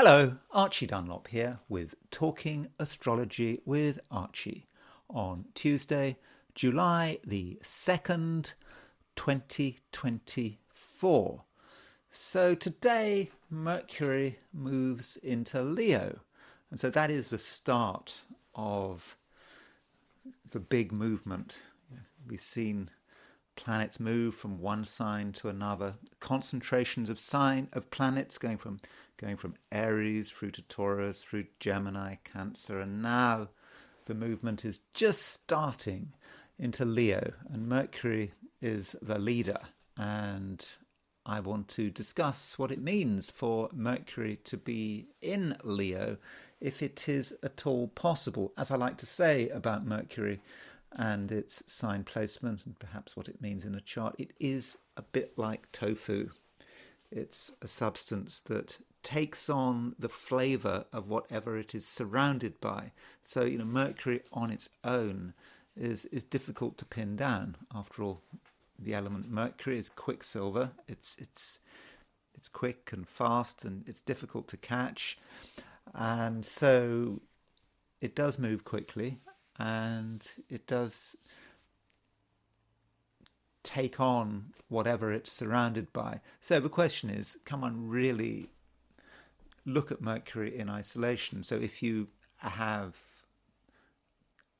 Hello, Archie Dunlop here with Talking Astrology with Archie on Tuesday, July the 2nd, 2024. So today Mercury moves into Leo, and so that is the start of the big movement. We've seen planets move from one sign to another, concentrations of planets going from Aries through to Taurus, through Gemini, Cancer, and now the movement is just starting into Leo, and Mercury is the leader. And I want to discuss what it means for Mercury to be in Leo, if it is at all possible. As I like to say about Mercury and its sign placement, and perhaps what it means in a chart, it is a bit like tofu. It's a substance that takes on the flavour of whatever it is surrounded by. So, Mercury on its own is difficult to pin down. After all, the element Mercury is quicksilver. It's quick and fast, and it's difficult to catch. And so it does move quickly, and it does take on whatever it's surrounded by. So the question is, can one really look at Mercury in isolation? So if you have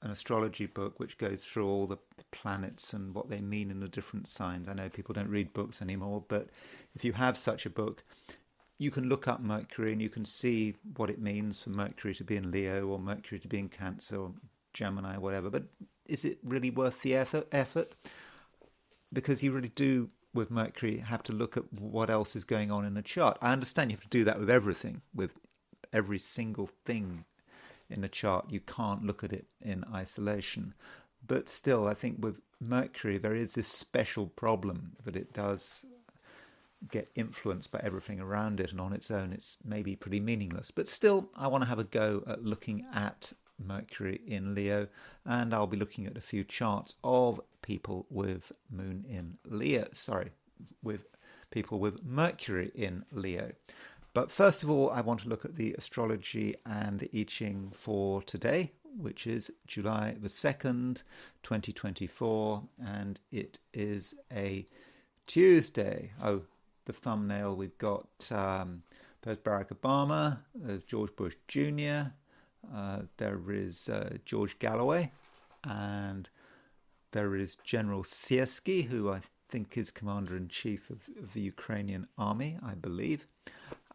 an astrology book which goes through all the planets and what they mean in the different signs, I know people don't read books anymore, but if you have such a book, you can look up Mercury and you can see what it means for Mercury to be in Leo or Mercury to be in Cancer or Gemini or whatever. But is it really worth the effort? Because you really do, with Mercury, have to look at what else is going on in the chart. I understand you have to do that with everything, with every single thing in the chart. You can't look at it in isolation. But still, I think with Mercury, there is this special problem that it does get influenced by everything around it, and on its own it's maybe pretty meaningless. But still, I want to have a go at looking at Mercury in Leo, and I'll be looking at a few charts of people with with people with Mercury in Leo. But first of all, I want to look at the astrology and the I Ching for today, which is July the 2nd, 2024, and it is a Tuesday. Oh, the thumbnail, we've got there's Barack Obama, there's George Bush Jr., there is George Galloway, and there is General Siersky, who I think is Commander-in-Chief of the Ukrainian army, I believe.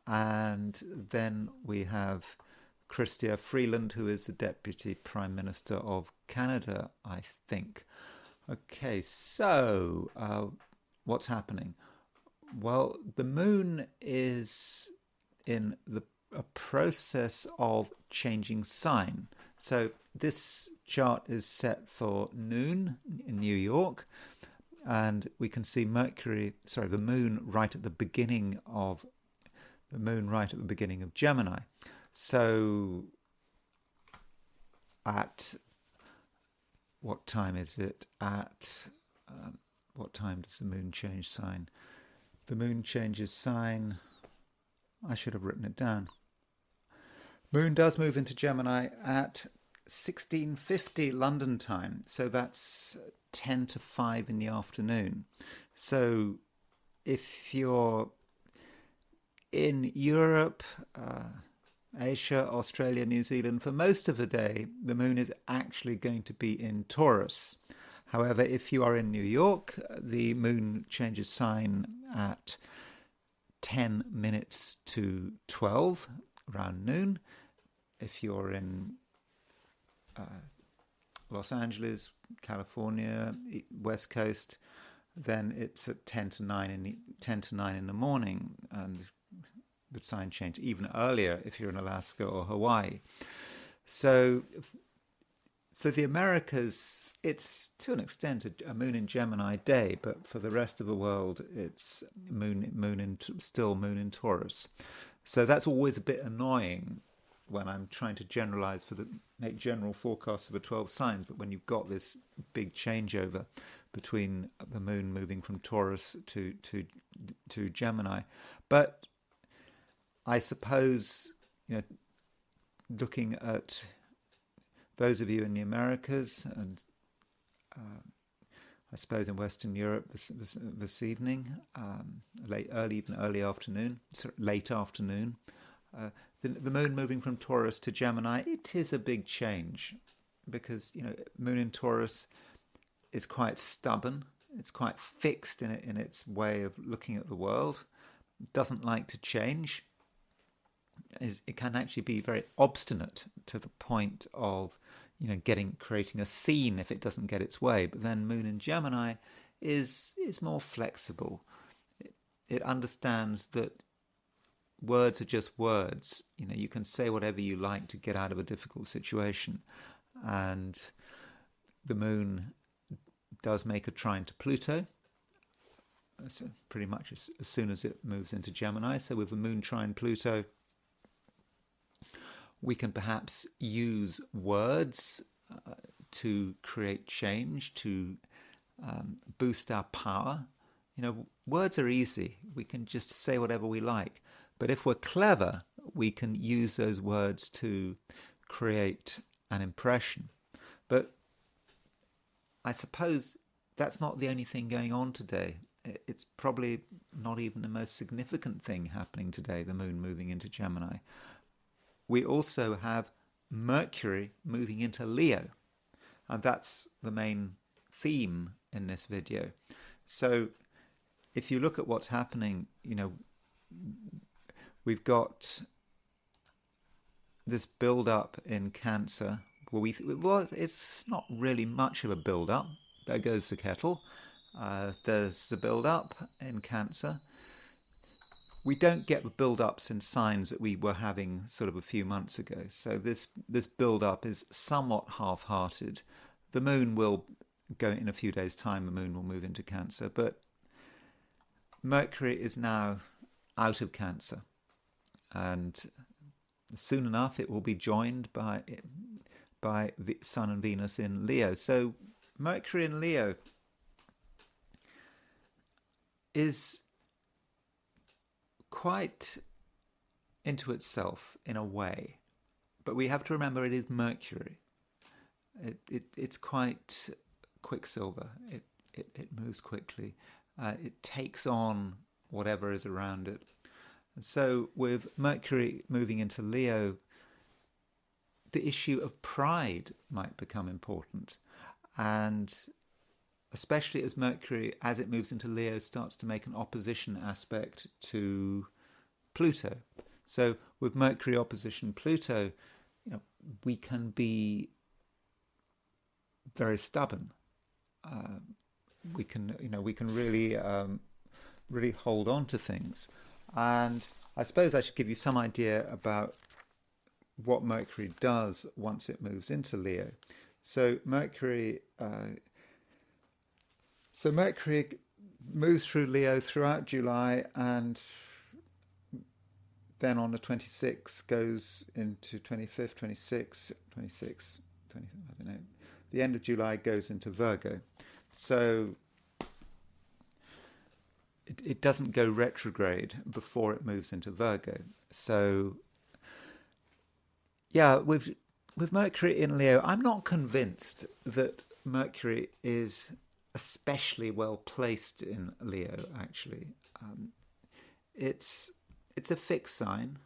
And then we have Chrystia Freeland, who is the Deputy Prime Minister of Canada, I think. Okay, so what's happening? Well, the moon is in a process of changing sign. So this chart is set for noon in New York, and we can see the moon right at the beginning of Gemini. So at what time is it? At what time does the moon change sign? The moon changes sign. I should have written it down. Moon does move into Gemini at 16:50 London time, so that's 10 to 5 in the afternoon. So if you're in Europe, Asia, Australia, New Zealand, for most of the day, the moon is actually going to be in Taurus. However, if you are in New York, the moon changes sign at 10 minutes to 12, around noon. If you're in Los Angeles, California, West Coast, then it's at 10 to 9 in the morning, and the sign change even earlier if you're in Alaska or Hawaii. So for the Americas, it's to an extent a moon in Gemini day, but for the rest of the world, it's still moon in Taurus. So that's always a bit annoying when I'm trying to make general forecasts of the 12 signs, but when you've got this big changeover between the moon moving from Taurus to Gemini. But I suppose you know, looking at those of you in the Americas and I suppose in Western Europe this evening, early afternoon, late afternoon. The moon moving from Taurus to Gemini, it is a big change because, you know, moon in Taurus is quite stubborn. It's quite fixed in its way of looking at the world. It doesn't like to change. It can actually be very obstinate to the point of, you know, creating a scene if it doesn't get its way. But then moon in Gemini is more flexible. It understands that words are just words. You know, you can say whatever you like to get out of a difficult situation. And the moon does make a trine to Pluto, so pretty much as soon as it moves into Gemini. So with a moon trine Pluto, we can perhaps use words to create change, to boost our power. You know, words are easy. We can just say whatever we like. But if we're clever, we can use those words to create an impression. But I suppose that's not the only thing going on today. It's probably not even the most significant thing happening today, the moon moving into Gemini. We also have Mercury moving into Leo, and that's the main theme in this video. So if you look at what's happening, you know, we've got this build-up in Cancer. Well, it's not really much of a build-up. There goes the kettle. There's the build-up in Cancer. We don't get the build-ups in signs that we were having sort of a few months ago. So this build-up is somewhat half-hearted. The moon will go in a few days' time. The moon will move into Cancer. But Mercury is now out of Cancer. And soon enough, it will be joined by the Sun and Venus in Leo. So Mercury in Leo is quite into itself in a way, but we have to remember it is Mercury. It's quite quicksilver. It moves quickly. It takes on whatever is around it. And so with Mercury moving into Leo, the issue of pride might become important. And especially as Mercury, as it moves into Leo, starts to make an opposition aspect to Pluto. So with Mercury opposition Pluto, you know, we can be very stubborn. We can really really hold on to things. And I suppose I should give you some idea about what Mercury does once it moves into Leo. So Mercury moves through Leo throughout July, and then on the 26th goes into 25th, 26th, 26th, 20, I don't know. The end of July goes into Virgo. So it doesn't go retrograde before it moves into Virgo. So yeah, with Mercury in Leo, I'm not convinced that Mercury is especially well placed in Leo, actually. It's a fixed sign,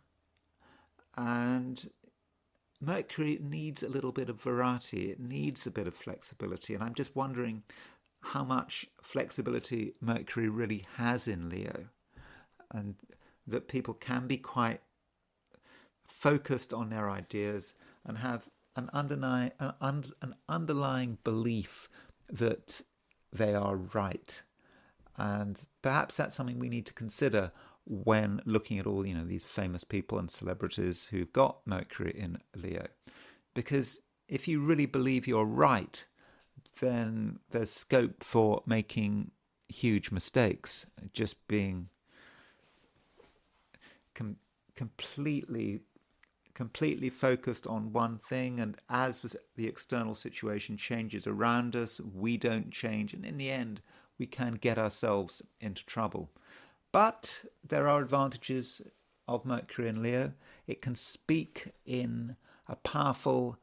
and Mercury needs a little bit of variety. It needs a bit of flexibility, and I'm just wondering how much flexibility Mercury really has in Leo, and that people can be quite focused on their ideas and have an underlying belief that they are right. And perhaps that's something we need to consider when looking at all, you know, these famous people and celebrities who've got Mercury in Leo. Because if you really believe you're right, then there's scope for making huge mistakes, just being completely focused on one thing, and as the external situation changes around us, we don't change, and in the end we can get ourselves into trouble. But there are advantages of Mercury in Leo. It can speak in a powerful,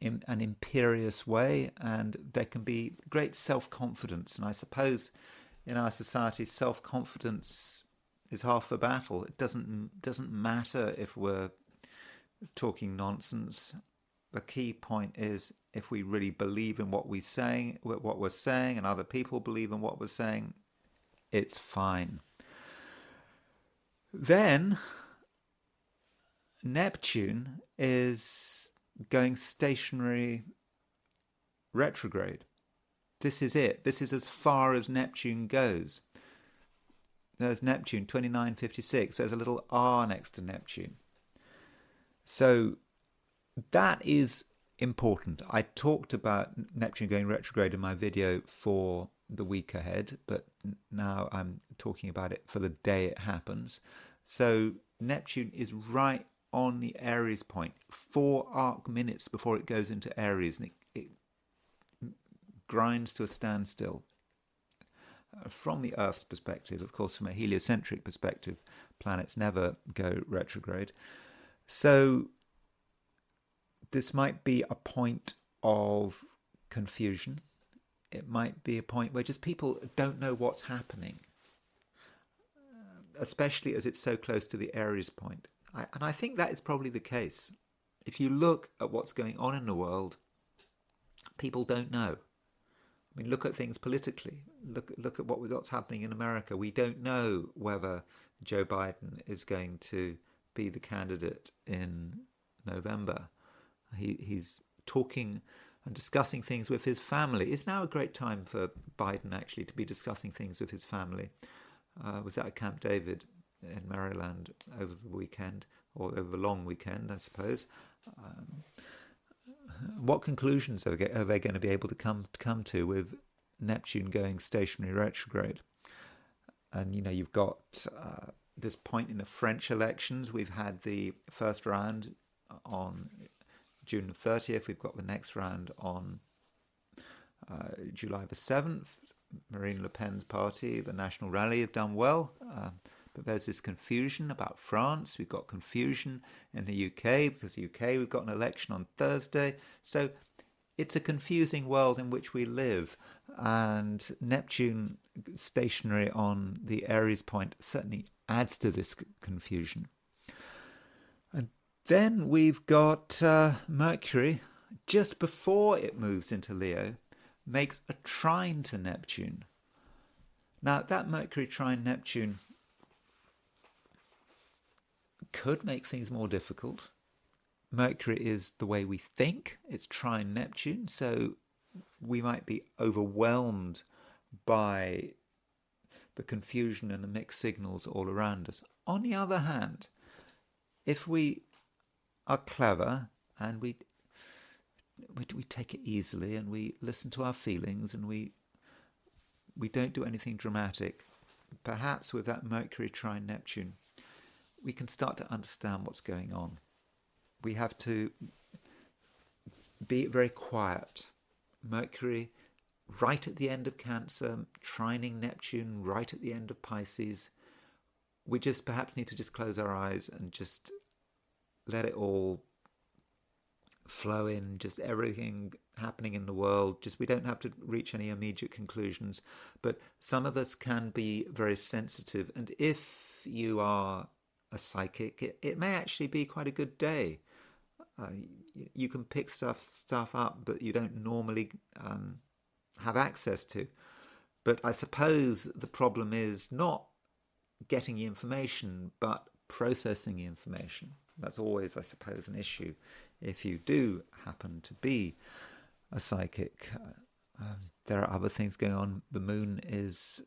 in an imperious way, and there can be great self-confidence. And I suppose in our society, self-confidence is half the battle. It doesn't matter if we're talking nonsense. The key point is if we really believe in what we're saying, and other people believe in what we're saying, it's fine. Then Neptune is going stationary retrograde. This is it. This is as far as Neptune goes. There's Neptune 2956. There's a little R next to Neptune. So that is important. I talked about Neptune going retrograde in my video for the week ahead, but now I'm talking about it for the day it happens. So Neptune is right on the Aries point, 4 arc minutes before it goes into Aries, and it grinds to a standstill. From the Earth's perspective, of course, from a heliocentric perspective, planets never go retrograde. So this might be a point of confusion. It might be a point where just people don't know what's happening, especially as it's so close to the Aries point. And I think that is probably the case. If you look at what's going on in the world, people don't know. I mean, look at things politically. Look at what's happening in America. We don't know whether Joe Biden is going to be the candidate in November. He's talking and discussing things with his family. It's now a great time for Biden actually to be discussing things with his family. Was at Camp David in Maryland over the weekend, or over the long weekend, I suppose. What conclusions are they going to be able to come to with Neptune going stationary retrograde? And you've got this point in the French elections. We've had the first round on June the 30th. We've got the next round on July the 7th. Marine Le Pen's party, the National Rally, have done well. But there's this confusion about France. We've got confusion in the UK, because the UK, we've got an election on Thursday. So it's a confusing world in which we live. And Neptune stationary on the Aries point certainly adds to this confusion. And then we've got Mercury, just before it moves into Leo, makes a trine to Neptune. Now, that Mercury trine Neptune could make things more difficult. Mercury is the way we think. It's trine Neptune, so we might be overwhelmed by the confusion and the mixed signals all around us. On the other hand, if we are clever and we take it easily and we listen to our feelings and we don't do anything dramatic, perhaps with that Mercury trine Neptune, we can start to understand what's going on. We have to be very quiet. Mercury right at the end of Cancer, trining Neptune right at the end of Pisces. We just perhaps need to just close our eyes and just let it all flow in, just everything happening in the world. Just, we don't have to reach any immediate conclusions, but some of us can be very sensitive, and if you are a psychic, it may actually be quite a good day. You can pick stuff up that you don't normally have access to. But I suppose the problem is not getting the information, but processing the information. That's always, I suppose, an issue if you do happen to be a psychic. There are other things going on. The moon is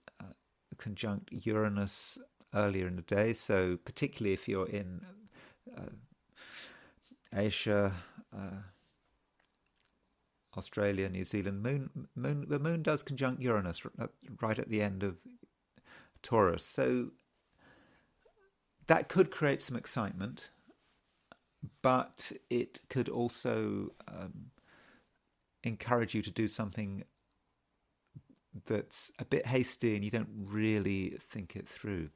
conjunct Uranus earlier in the day, so particularly if you're in Asia, Australia, New Zealand, the moon does conjunct Uranus right at the end of Taurus, so that could create some excitement, but it could also encourage you to do something that's a bit hasty and you don't really think it through.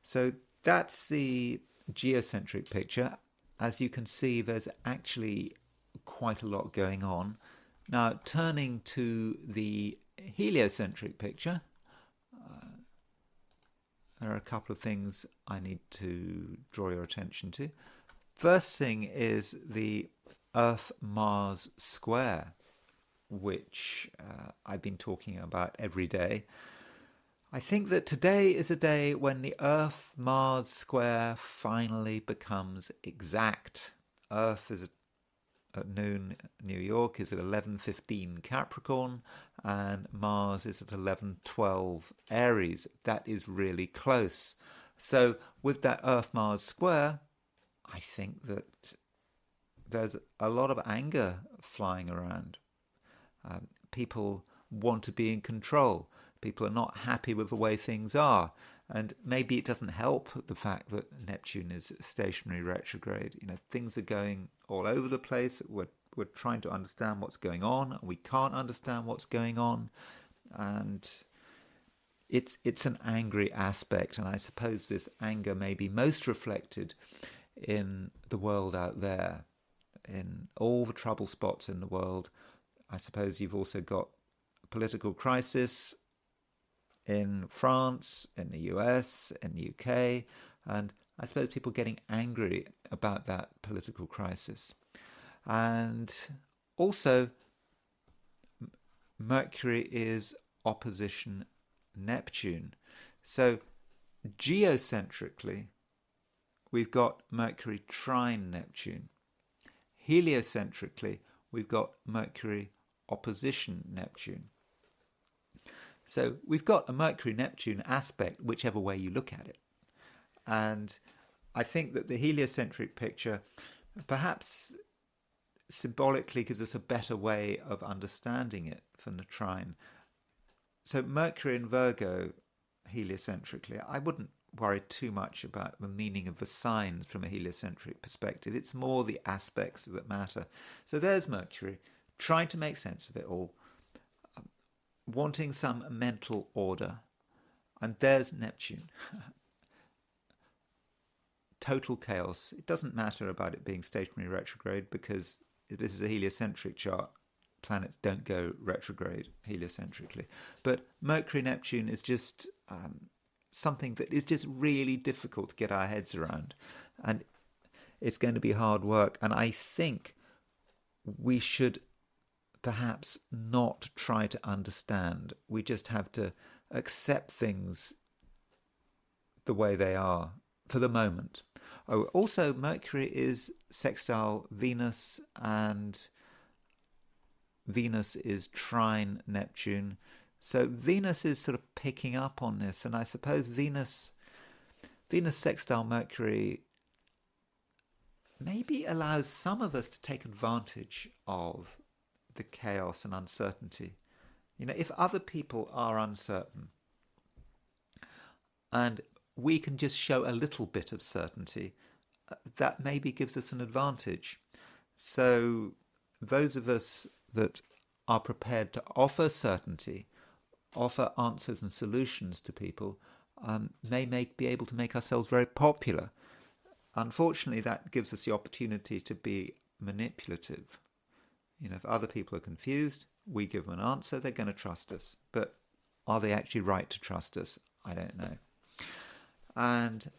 So that's the geocentric picture. As you can see, there's actually quite a lot going on. Now, turning to the heliocentric picture, there are a couple of things I need to draw your attention to. First thing is the Earth-Mars square, which I've been talking about every day. I think that today is a day when the Earth-Mars square finally becomes exact. Earth is at noon New York is at 11:15 Capricorn, and Mars is at 11:12 Aries. That is really close. So with that Earth-Mars square, I think that there's a lot of anger flying around. People want to be in control. People are not happy with the way things are. And maybe it doesn't help the fact that Neptune is stationary retrograde. Things are going all over the place. We're trying to understand what's going on, and we can't understand what's going on. And it's an angry aspect. And I suppose this anger may be most reflected in the world out there, in all the trouble spots in the world. I suppose you've also got a political crisis in France, in the US, in the UK, and I suppose people getting angry about that political crisis. And also, Mercury is opposition Neptune. So, geocentrically, we've got Mercury trine Neptune. Heliocentrically, we've got Mercury opposition Neptune. So we've got a Mercury-Neptune aspect, whichever way you look at it. And I think that the heliocentric picture perhaps symbolically gives us a better way of understanding it from the trine. So Mercury in Virgo, heliocentrically, I wouldn't worry too much about the meaning of the signs from a heliocentric perspective. It's more the aspects that matter. So there's Mercury, trying to make sense of it all, wanting some mental order. And there's Neptune. Total chaos. It doesn't matter about it being stationary retrograde, because this is a heliocentric chart. Planets don't go retrograde heliocentrically. But Mercury-Neptune is just something that is just really difficult to get our heads around. And it's going to be hard work. And I think we should perhaps not try to understand. We just have to accept things the way they are for the moment. Oh, also, Mercury is sextile Venus, and Venus is trine Neptune. So Venus is sort of picking up on this, and I suppose Venus sextile Mercury maybe allows some of us to take advantage of the chaos and uncertainty. If other people are uncertain and we can just show a little bit of certainty, that maybe gives us an advantage. So those of us that are prepared to offer certainty, offer answers and solutions to people, may be able to make ourselves very popular. Unfortunately, that gives us the opportunity to be manipulative. If other people are confused, we give them an answer, they're going to trust us. But are they actually right to trust us? I don't know. And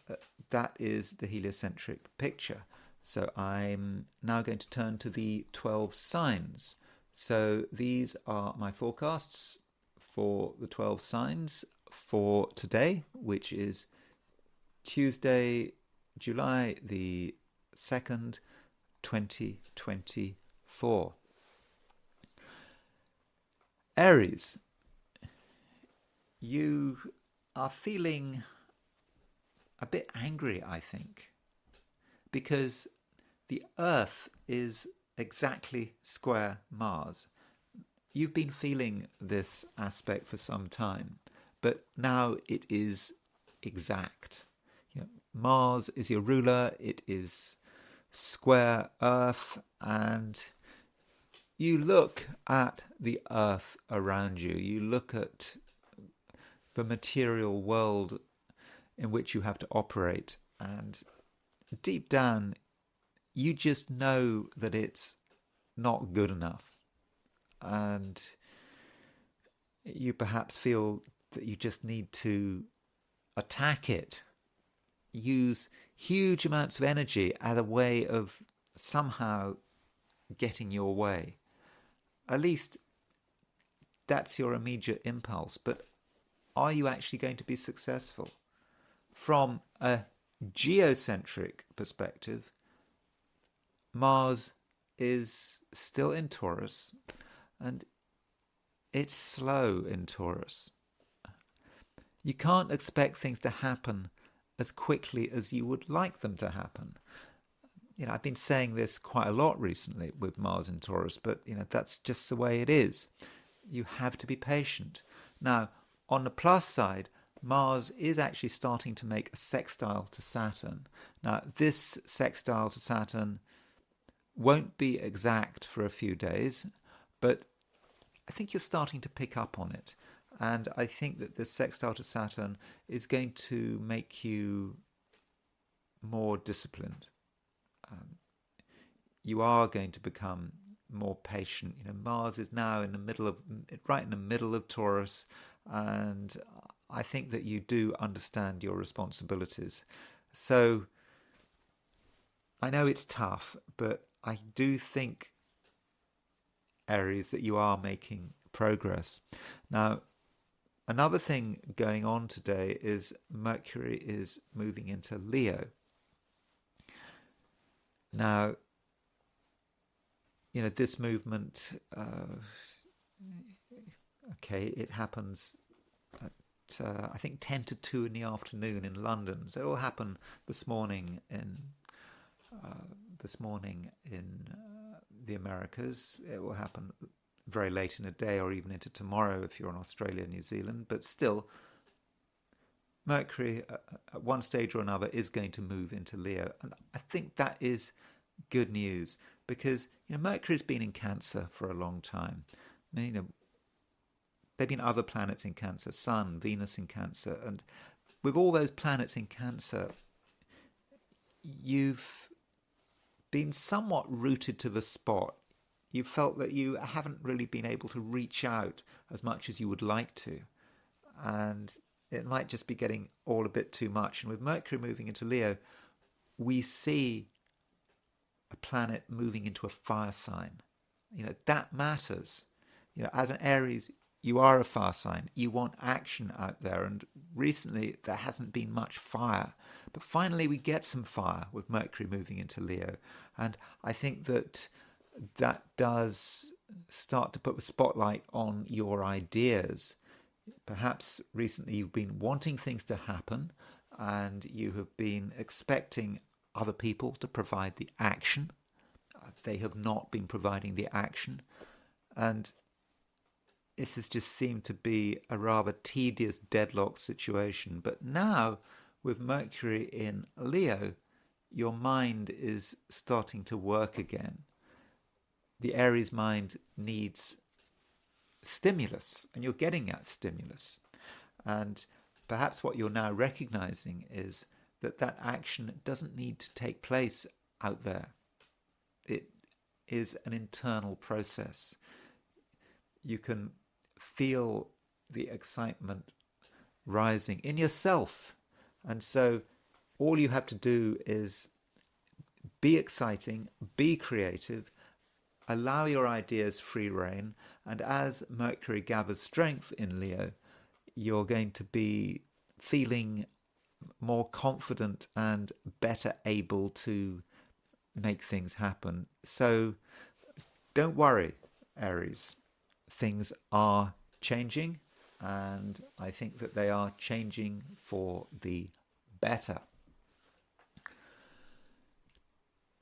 that is the heliocentric picture. So I'm now going to turn to the 12 signs. So these are my forecasts for the 12 signs for today, which is Tuesday, July the 2nd, 2024. Aries, you are feeling a bit angry, I think, because the Earth is exactly square Mars. You've been feeling this aspect for some time, but now it is exact. Mars is your ruler, it is square Earth, and you look at the Earth around you, you look at the material world in which you have to operate. And deep down, you just know that it's not good enough. And you perhaps feel that you just need to attack it, use huge amounts of energy as a way of somehow getting your way. At least that's your immediate impulse. But are you actually going to be successful? From a geocentric perspective, Mars is still in Taurus, and it's slow in Taurus. You can't expect things to happen as quickly as you would like them to happen. I've been saying this quite a lot recently with Mars in Taurus, but that's just the way it is. You have to be patient. Now, on the plus side, Mars is actually starting to make a sextile to Saturn. Now, this sextile to Saturn won't be exact for a few days, but I think you're starting to pick up on it. And I think that this sextile to Saturn is going to make you more disciplined. You are going to become more patient. Mars is now right in the middle of Taurus, and I think that you do understand your responsibilities. So I know it's tough, but I do think, Aries, that you are making progress. Now, another thing going on today is Mercury is moving into Leo. Now, this movement, it happens at, I think, 10 to 2 in the afternoon in London. So it will happen this morning in the Americas. It will happen very late in the day or even into tomorrow if you're in Australia and New Zealand. But still, Mercury, at one stage or another, is going to move into Leo. And I think that is good news because, Mercury's been in Cancer for a long time. There've been other planets in Cancer, Sun, Venus in Cancer. And with all those planets in Cancer, you've been somewhat rooted to the spot. You felt that you haven't really been able to reach out as much as you would like to. And it might just be getting all a bit too much. And with Mercury moving into Leo, we see a planet moving into a fire sign. That matters. As an Aries, you are a fire sign. You want action out there. And recently, there hasn't been much fire. But finally, we get some fire with Mercury moving into Leo. And I think that does start to put the spotlight on your ideas. Perhaps recently you've been wanting things to happen and you have been expecting other people to provide the action. They have not been providing the action. And this has just seemed to be a rather tedious deadlock situation. But now, with Mercury in Leo, your mind is starting to work again. The Aries mind needs stimulus, and you're getting that stimulus. And perhaps what you're now recognizing is that action doesn't need to take place out there. It is an internal process. You can feel the excitement rising in yourself. And so all you have to do is be exciting, be creative, allow your ideas free rein, and as Mercury gathers strength in Leo, you're going to be feeling more confident and better able to make things happen. So don't worry, Aries. Things are changing, and I think that they are changing for the better.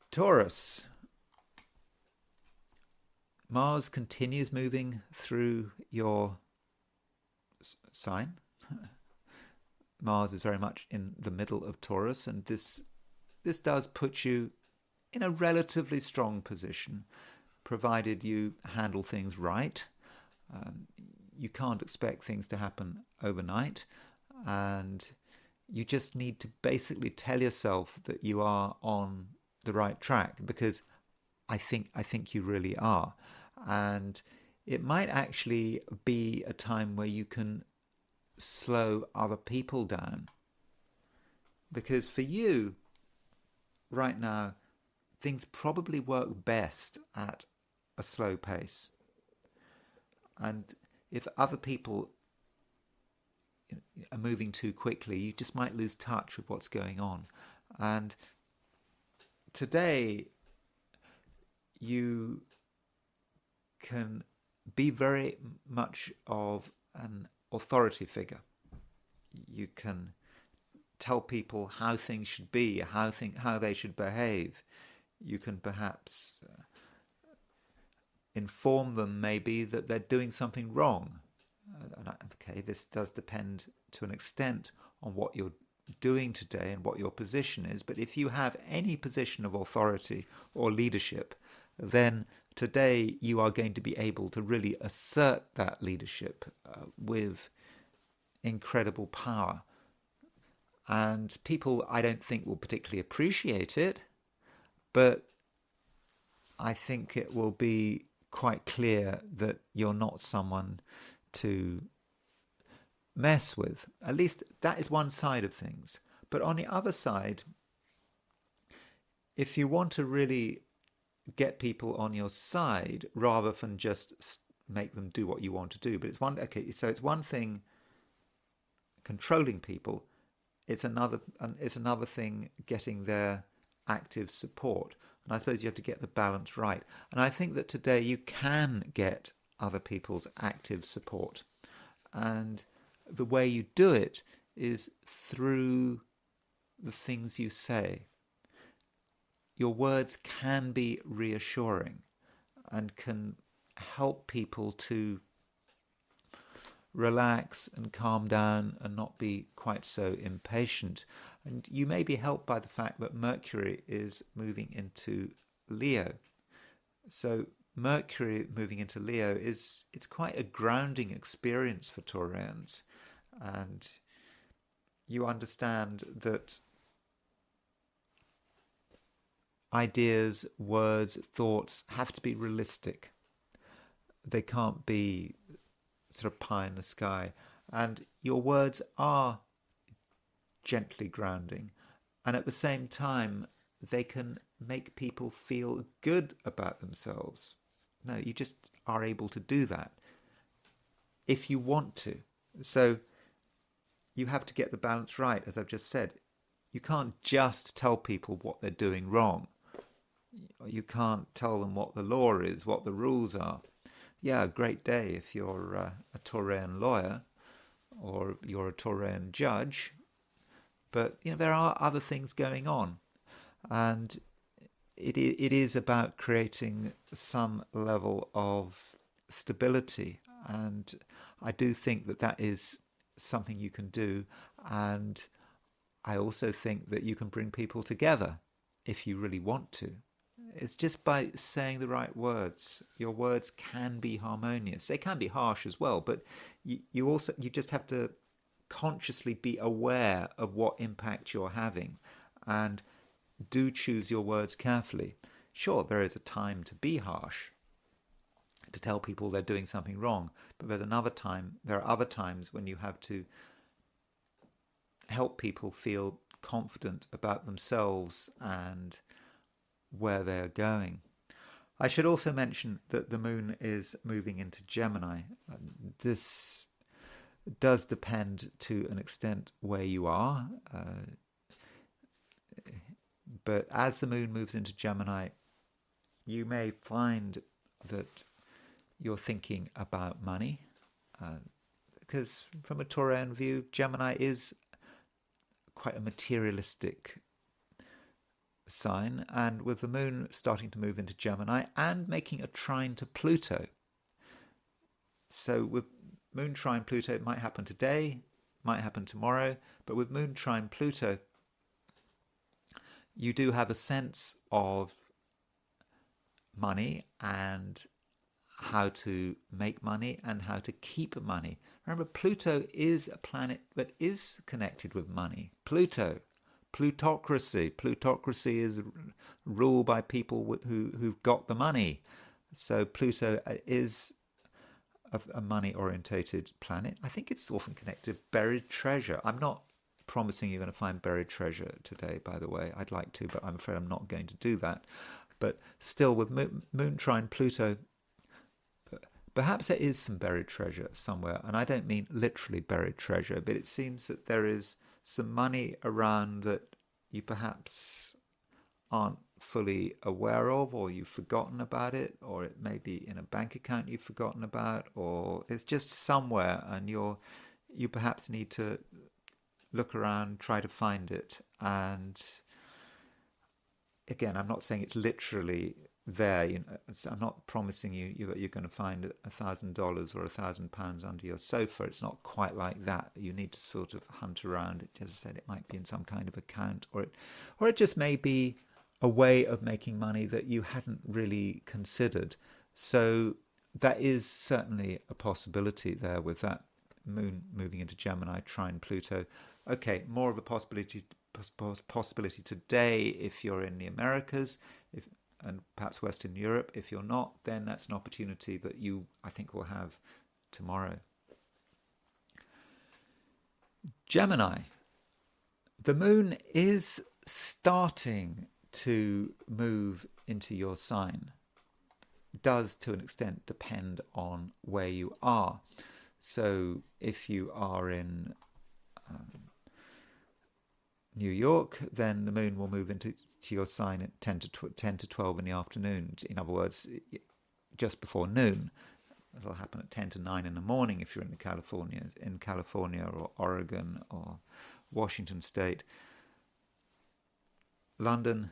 Taurus. Mars continues moving through your sign. Mars is very much in the middle of Taurus, and this does put you in a relatively strong position, provided you handle things right. You can't expect things to happen overnight, and you just need to basically tell yourself that you are on the right track, because I think you really are. And it might actually be a time where you can slow other people down, because for you right now, things probably work best at a slow pace. And if other people are moving too quickly, you just might lose touch with what's going on. And today, you can be very much of an authority figure. You can tell people how things should be, how they should behave. You can perhaps inform them maybe that they're doing something wrong. Okay, this does depend to an extent on what you're doing today and what your position is. But if you have any position of authority or leadership, then today you are going to be able to really assert that leadership with incredible power. And people, I don't think, will particularly appreciate it, but I think it will be quite clear that you're not someone to mess with. At least that is one side of things. But on the other side, if you want to really get people on your side rather than just make them do what you want to do, but it's one thing controlling people. It's another thing getting their active support. And I suppose you have to get the balance right. And I think that today you can get other people's active support. And the way you do it is through the things you say. Your words can be reassuring and can help people to relax and calm down and not be quite so impatient. And you may be helped by the fact that Mercury is moving into Leo. So Mercury moving into Leo it's quite a grounding experience for Taurians. And you understand that ideas, words, thoughts have to be realistic. They can't be sort of pie in the sky. And your words are gently grounding. And at the same time, they can make people feel good about themselves. No, you just are able to do that if you want to. So you have to get the balance right, as I've just said. You can't just tell people what they're doing wrong. You can't tell them what the law is, what the rules are. Yeah, a great day if you're a Taurian lawyer or you're a Taurian judge. But there are other things going on. And it is about creating some level of stability. And I do think that is something you can do. And I also think that you can bring people together if you really want to. It's just by saying the right words. Your words can be harmonious. They can be harsh as well, but you just have to consciously be aware of what impact you're having, and do choose your words carefully. Sure, there is a time to be harsh, to tell people they're doing something wrong, but there are other times when you have to help people feel confident about themselves and where they're going. I should also mention that the moon is moving into Gemini. This does depend to an extent where you are, but as the moon moves into Gemini, you may find that you're thinking about money, because from a Taurian view, Gemini is quite a materialistic sign, and with the moon starting to move into Gemini and making a trine to Pluto. So with moon trine Pluto, it might happen today, might happen tomorrow, but with moon trine Pluto, you do have a sense of money and how to make money and how to keep money. Remember, Pluto is a planet that is connected with money. Plutocracy. Plutocracy is ruled by people who've got the money. So Pluto is a money-orientated planet. I think it's often connected to buried treasure. I'm not promising you're going to find buried treasure today, by the way. I'd like to, but I'm afraid I'm not going to do that. But still, with Moon trine Pluto, perhaps there is some buried treasure somewhere. And I don't mean literally buried treasure, but it seems that there is some money around that you perhaps aren't fully aware of, or you've forgotten about it, or it may be in a bank account you've forgotten about, or it's just somewhere and you perhaps need to look around, try to find it. And again, I'm not saying it's literally there. I'm not promising you're going to find $1,000 or £1,000 under your sofa. It's not quite like that. You need to sort of hunt around. As I said, it might be in some kind of account, or it just may be a way of making money that you hadn't really considered. So that is certainly a possibility there with that Moon moving into Gemini, trine Pluto. Okay, more of a possibility today if you're in the Americas, and perhaps Western Europe. If you're not, then that's an opportunity that you, I think, will have tomorrow. Gemini. The Moon is starting to move into your sign. Does, to an extent, depend on where you are. So if you are in New York, then the Moon will move into your sign at 10 to 12 in the afternoon. In other words, just before noon. It'll happen at 10 to 9 in the morning if you're in California or Oregon or Washington State. London,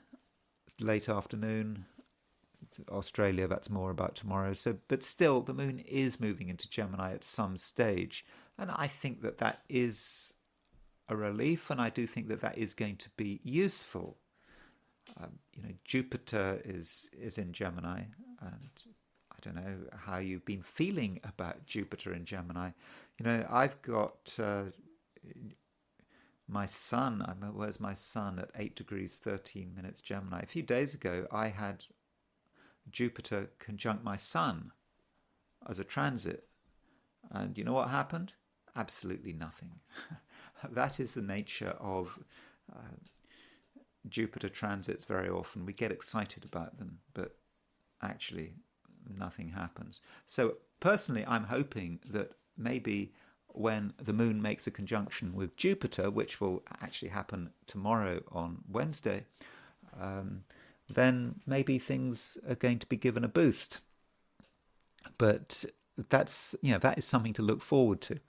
late afternoon. Australia, that's more about tomorrow. So, but still, the Moon is moving into Gemini at some stage, and I think that is a relief, and I do think that is going to be useful. Jupiter is in Gemini, and I don't know how you've been feeling about Jupiter in Gemini. I've got my sun. Where's my sun at 8 degrees 13 minutes Gemini? A few days ago, I had Jupiter conjunct my sun as a transit. And you know what happened? Absolutely nothing. That is the nature of Jupiter transits very often. We get excited about them, but actually nothing happens. So personally, I'm hoping that maybe when the Moon makes a conjunction with Jupiter, which will actually happen tomorrow on Wednesday, then maybe things are going to be given a boost. But that is something to look forward to.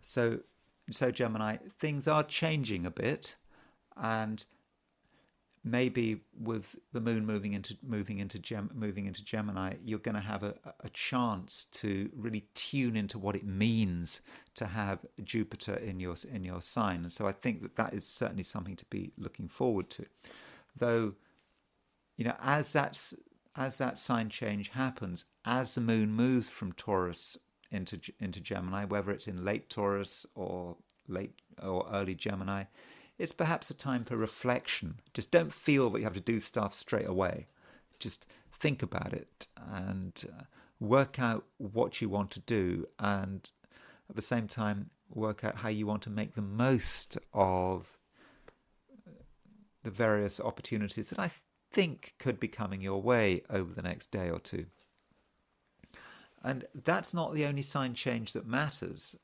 So Gemini, things are changing a bit, and maybe with the Moon moving into Gemini, you're going to have a chance to really tune into what it means to have Jupiter in your sign. And so I think that is certainly something to be looking forward to. Though, as that sign change happens, as the Moon moves from Taurus into Gemini, whether it's in late Taurus or early Gemini, it's perhaps a time for reflection. Just don't feel that you have to do stuff straight away. Just think about it and work out what you want to do, and at the same time work out how you want to make the most of the various opportunities that I think could be coming your way over the next day or two. And that's not the only sign change that matters,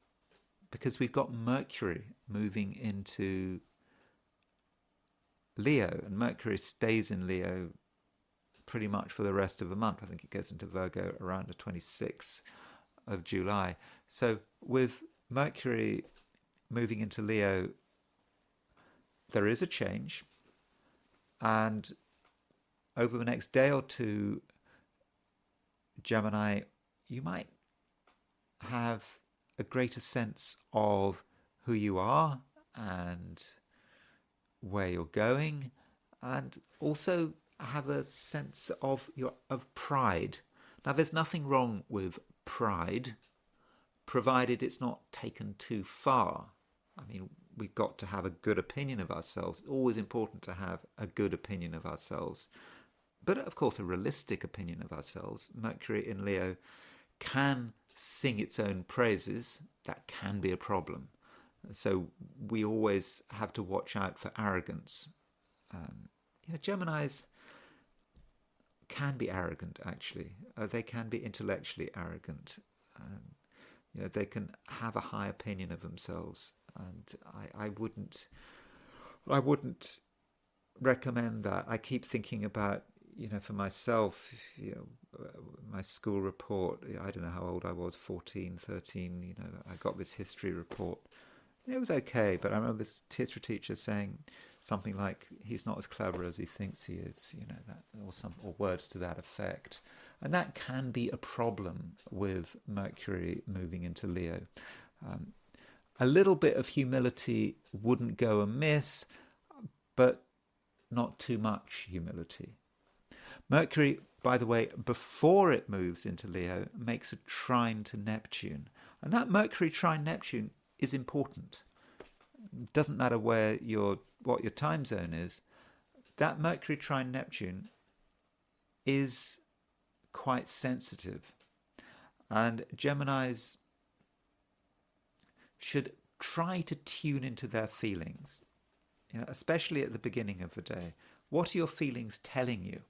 because we've got Mercury moving into Leo, and Mercury stays in Leo pretty much for the rest of the month. I think it goes into Virgo around the 26th of July. So with Mercury moving into Leo, there is a change, and over the next day or two, Gemini, you might have a greater sense of who you are and where you're going, and also have a sense of pride, Now, there's nothing wrong with pride, provided it's not taken too far. I mean, we've got to have a good opinion of ourselves. It's always important to have a good opinion of ourselves. But of course, a realistic opinion of ourselves. Mercury in Leo can sing its own praises. That can be a problem. So we always have to watch out for arrogance. Geminis can be arrogant, actually. They can be intellectually arrogant. They can have a high opinion of themselves, and I wouldn't recommend that. I keep thinking about, for myself, my school report. I don't know how old I was, 14, 13. I got this history report. It was okay, but I remember this history teacher saying something like, "He's not as clever as he thinks he is," that, or words to that effect. And that can be a problem with Mercury moving into Leo. A little bit of humility wouldn't go amiss, but not too much humility. Mercury, by the way, before it moves into Leo, makes a trine to Neptune. And that Mercury trine Neptune is important. It doesn't matter what your time zone is. That Mercury trine Neptune is quite sensitive. And Geminis should try to tune into their feelings, especially at the beginning of the day. What are your feelings telling you?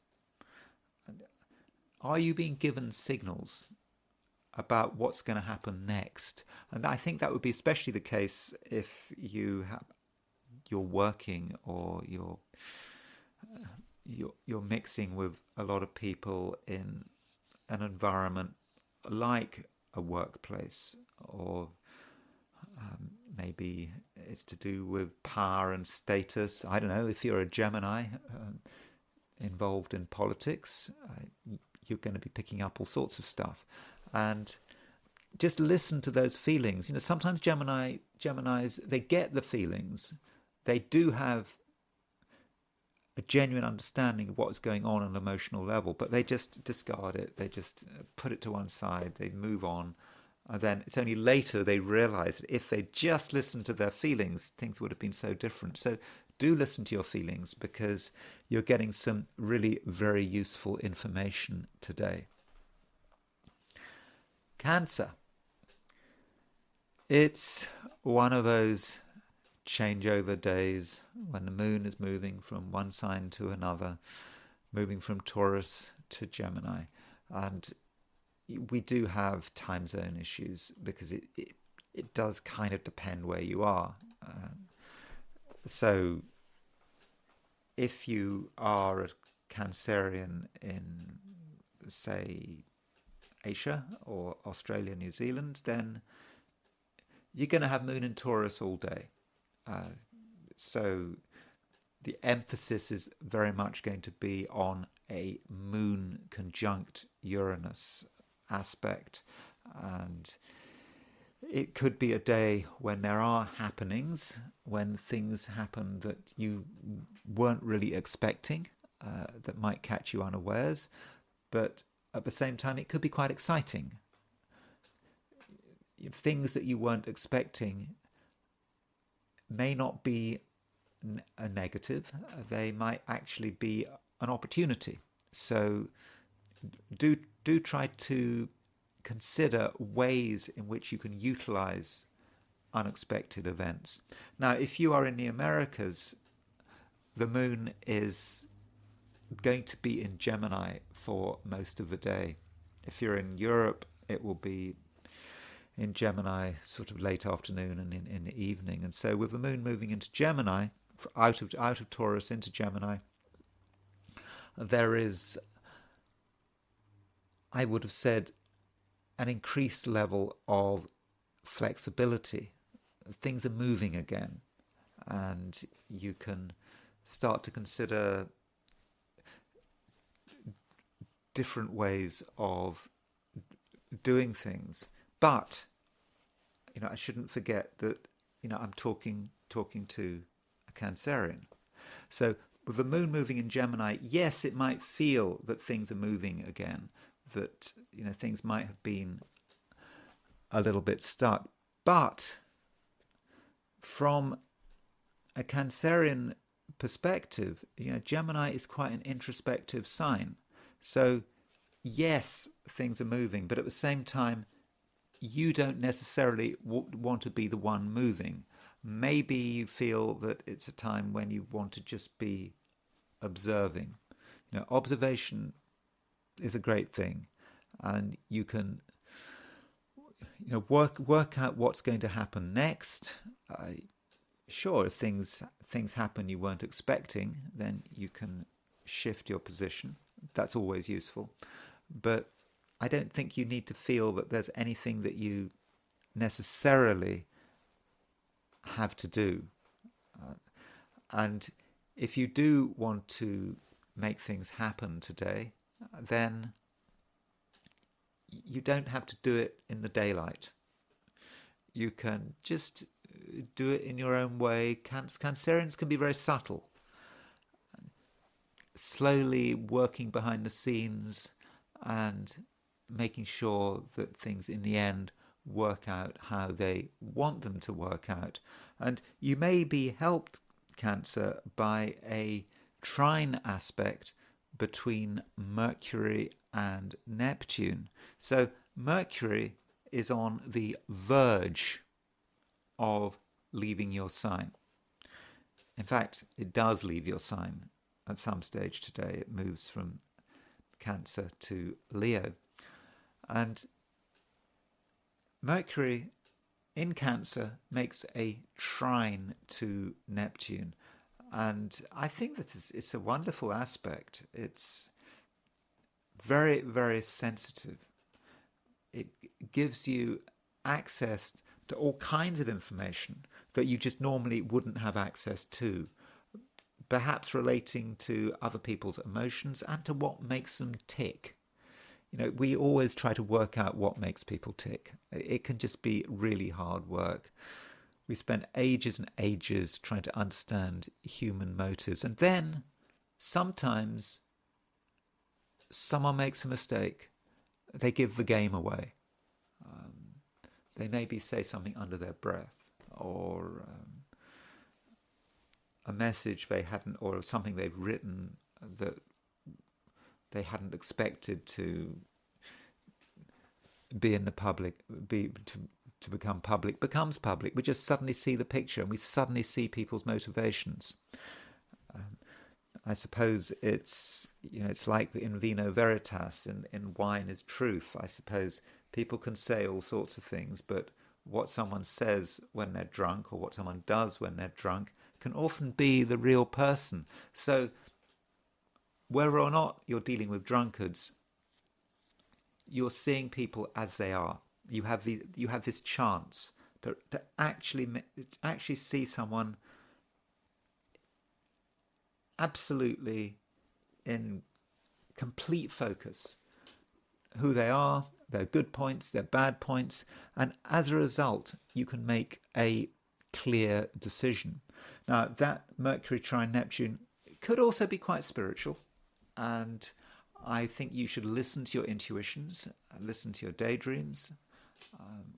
Are you being given signals about what's going to happen next? And I think that would be especially the case if you're working, or you're mixing with a lot of people in an environment like a workplace, or maybe it's to do with power and status. I don't know, if you're a Gemini involved in politics, you're going to be picking up all sorts of stuff. And just listen to those feelings. Sometimes Geminis, they get the feelings. They do have a genuine understanding of what's going on an emotional level, but they just discard it. They just put it to one side. They move on. And then it's only later they realize that if they just listened to their feelings, things would have been so different. So do listen to your feelings, because you're getting some really very useful information today. Cancer. It's one of those changeover days when the moon is moving from one sign to another, moving from Taurus to Gemini. And we do have time zone issues, because it does kind of depend where you are. So if you are a Cancerian in, say, Asia or Australia, New Zealand, then you're going to have moon in Taurus all day. So the emphasis is very much going to be on a moon conjunct Uranus aspect. And it could be a day when there are happenings, when things happen that you weren't really expecting, that might catch you unawares. But at the same time, it could be quite exciting. Things that you weren't expecting may not be a negative. They might actually be an opportunity. So do try to consider ways in which you can utilize unexpected events. Now, if you are in the Americas, the moon is going to be in Gemini for most of the day. If you're in Europe, it will be in Gemini sort of late afternoon and in the evening. And so with the moon moving into Gemini, out of Taurus into Gemini, there is, I would have said, an increased level of flexibility. Things are moving again, and you can start to consider different ways of doing things. But I shouldn't forget that I'm talking to a Cancerian. So with the moon moving in Gemini, yes, it might feel that things are moving again. that things might have been a little bit stuck. But from a Cancerian perspective, Gemini is quite an introspective sign. So yes, things are moving, but at the same time, you don't necessarily want to be the one moving. Maybe you feel that it's a time when you want to just be observing. Observation is a great thing, and you can work out what's going to happen next. Sure, if things happen you weren't expecting, then you can shift your position. That's always useful. But I don't think you need to feel that there's anything that you necessarily have to do. And if you do want to make things happen today, then you don't have to do it in the daylight. You can just do it in your own way. Cancerians can be very subtle, slowly working behind the scenes and making sure that things in the end work out how they want them to work out. And you may be helped, Cancer, by a trine aspect between Mercury and Neptune. So Mercury is on the verge of leaving your sign. In fact, it does leave your sign at some stage today. It moves from Cancer to Leo. And Mercury in Cancer makes a trine to Neptune. And I think it's a wonderful aspect. It's very, very sensitive. It gives you access to all kinds of information that you just normally wouldn't have access to, perhaps relating to other people's emotions and to what makes them tick. We always try to work out what makes people tick. It can just be really hard work. We spend ages and ages trying to understand human motives. And then sometimes someone makes a mistake. They give the game away. They maybe say something under their breath, or a message they hadn't, or something they've written that they hadn't expected to be in the public, to become public, becomes public. We just suddenly see the picture and we suddenly see people's motivations. I suppose it's like in vino veritas, in wine is truth. I suppose people can say all sorts of things, but what someone says when they're drunk, or what someone does when they're drunk, can often be the real person. So whether or not you're dealing with drunkards, you're seeing people as they are. You have this chance to actually see someone absolutely in complete focus, who they are, their good points, their bad points, and as a result, you can make a clear decision. Now, that Mercury trine Neptune could also be quite spiritual, and I think you should listen to your intuitions, listen to your daydreams,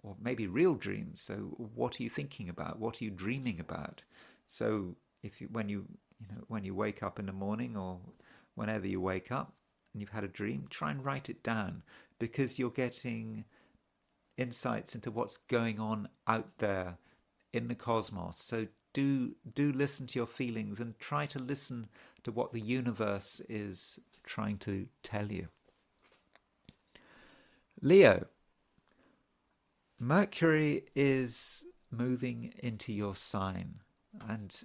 or maybe real dreams. So, what are you thinking about? What are you dreaming about? So, when you wake up in the morning, or whenever you wake up and you've had a dream, try and write it down, because you're getting insights into what's going on out there in the cosmos. So do listen to your feelings and try to listen to what the universe is trying to tell you. Leo, Mercury is moving into your sign, and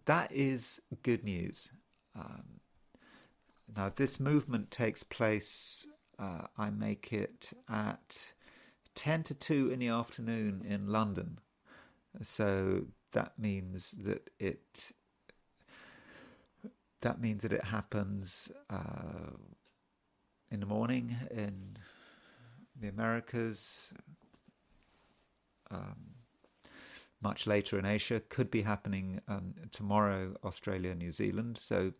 that is good news. Now, this movement takes place, I make it at 10 to 2 in the afternoon in London. So that means that it happens in the morning in the Americas, much later in Asia, could be happening tomorrow, Australia, New Zealand. So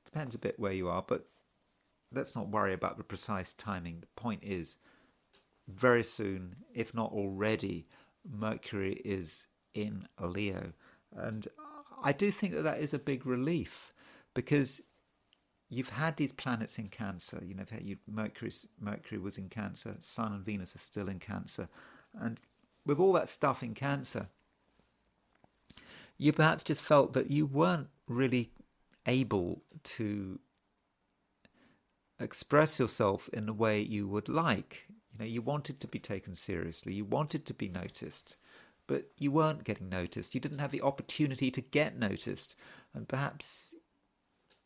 depends a bit where you are, but let's not worry about the precise timing. The point is, very soon, if not already, Mercury is in Leo. And I do think that that is a big relief, because you've had these planets in Cancer. You know, Mercury was in Cancer, Sun and Venus are still in Cancer. And with all that stuff in Cancer, you perhaps just felt that you weren't really able to express yourself in the way you would like. You know, you wanted to be taken seriously, you wanted to be noticed, but you weren't getting noticed. You didn't have the opportunity to get noticed, and perhaps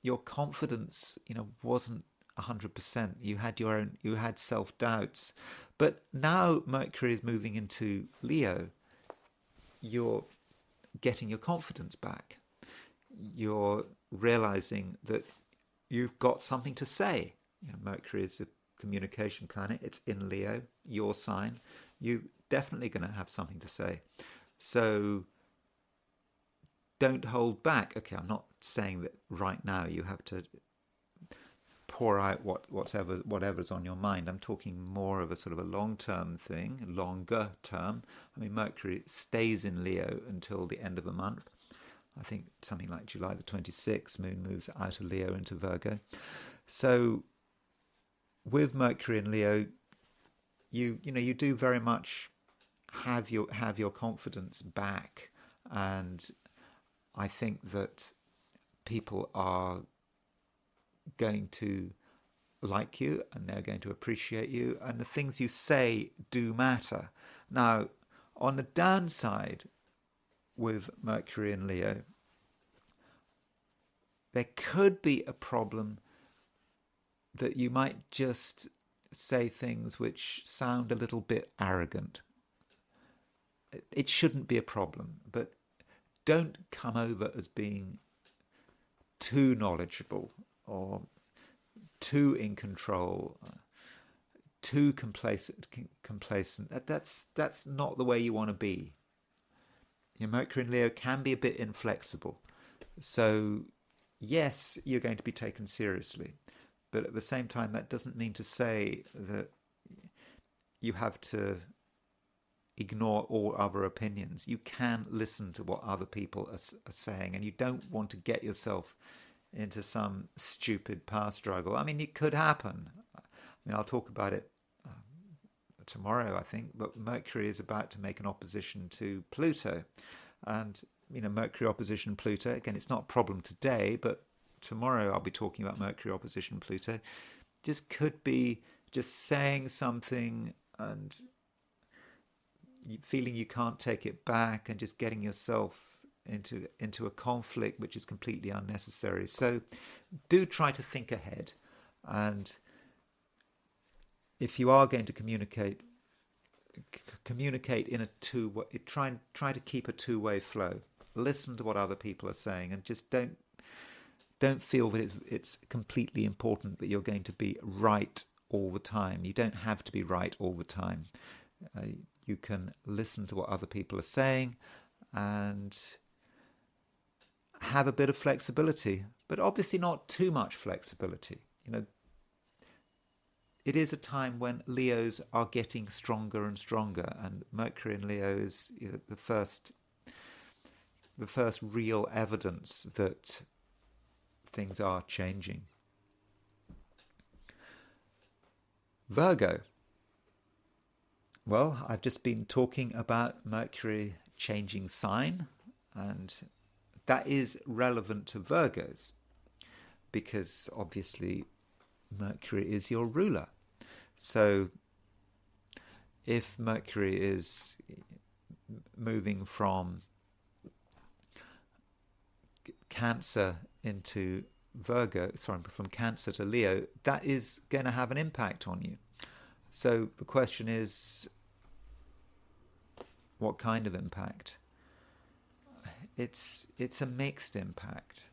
your confidence, you know, wasn't 100%. You had self-doubts. But now Mercury is moving into Leo. You're getting your confidence back. You're realizing that you've got something to say. You know, Mercury is a communication planet. It's in Leo, your sign. You're definitely going to have something to say. So don't hold back. Okay, I'm not saying that right now you have to pour out whatever's on your mind. I'm talking more of a sort of a long-term thing, longer term. I mean, Mercury stays in Leo until the end of the month. I think something like July the 26th, Moon moves out of Leo into Virgo. So with Mercury in Leo, you do very much have your confidence back, and I think that people are going to like you and they're going to appreciate you, and the things you say do matter. Now, on the downside with Mercury in Leo, there could be a problem that you might just say things which sound a little bit arrogant. It shouldn't be a problem, but don't come over as being too knowledgeable or too in control, too complacent. That's not the way you want to be. Your Mercury in Leo can be a bit inflexible. So yes, you're going to be taken seriously, but at the same time, that doesn't mean to say that you have to ignore all other opinions. You can listen to what other people are saying, and you don't want to get yourself into some stupid power struggle. I mean, it could happen. I mean, I'll talk about it tomorrow, I think, but Mercury is about to make an opposition to Pluto. And, you know, Mercury opposition Pluto, again, it's not a problem today, but tomorrow I'll be talking about Mercury opposition Pluto. Just could be just saying something and feeling you can't take it back and just getting yourself into a conflict which is completely unnecessary. So do try to think ahead, and if you are going to communicate in a two-way. Try to keep a two-way flow. Listen to what other people are saying, and just don't feel that it's completely important that you're going to be right all the time. You don't have to be right all the time. You can listen to what other people are saying and have a bit of flexibility, but obviously not too much flexibility. You know, it is a time when Leos are getting stronger and stronger, and Mercury in Leo is, you know, the first real evidence that things are changing. Virgo. Well, I've just been talking about Mercury changing sign, and that is relevant to Virgos because obviously Mercury is your ruler. So if Mercury is moving from Cancer into Virgo, from Cancer to Leo, that is going to have an impact on you. So the question is, what kind of impact? It's a mixed impact.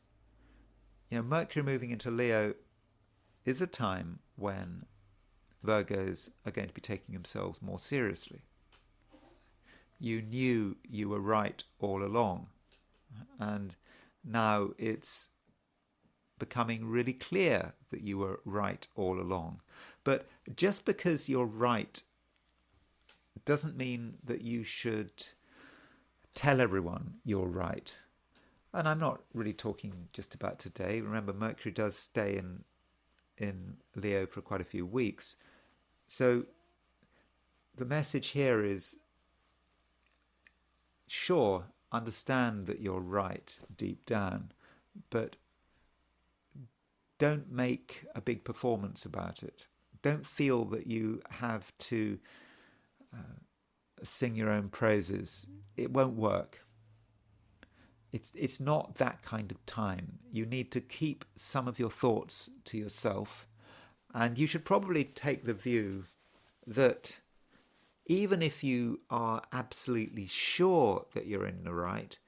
You know, Mercury moving into Leo is a time when Virgos are going to be taking themselves more seriously. You knew you were right all along, and now it's becoming really clear that you were right all along. But just because you're right doesn't mean that you should tell everyone you're right. And I'm not really talking just about today. Remember, Mercury does stay in Leo for quite a few weeks. So the message here is, sure, understand that you're right deep down, but don't make a big performance about it. Don't feel that you have to sing your own praises. It won't work. It's not that kind of time. You need to keep some of your thoughts to yourself, and you should probably take the view that even if you are absolutely sure that you're in the right,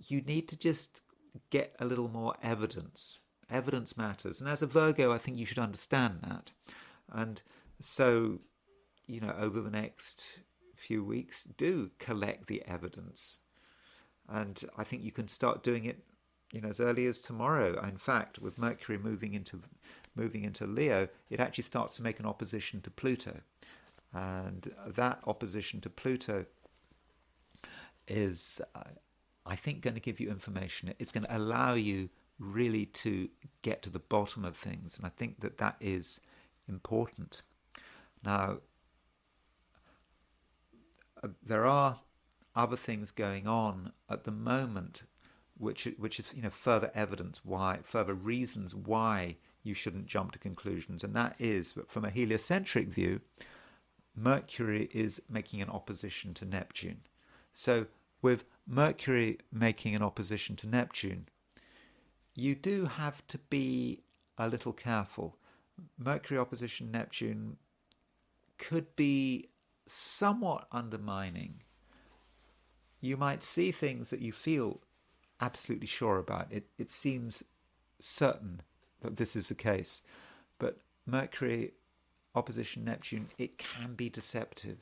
you need to just get a little more evidence. Evidence matters. And as a Virgo, I think you should understand that. And so, over the next few weeks, do collect the evidence. And I think you can start doing it, as early as tomorrow. In fact, with Mercury moving into Leo, it actually starts to make an opposition to Pluto. And that opposition to Pluto is, I think, going to give you information. It's going to allow you really to get to the bottom of things. And I think that is important. Now, there are other things going on at the moment, which is further evidence further reasons why you shouldn't jump to conclusions. And that is that from a heliocentric view, Mercury is making an opposition to Neptune. So with Mercury making an opposition to Neptune, you do have to be a little careful. Mercury opposition Neptune could be somewhat undermining. You might see things that you feel absolutely sure about. It seems certain that this is the case. But Mercury opposition Neptune, it can be deceptive.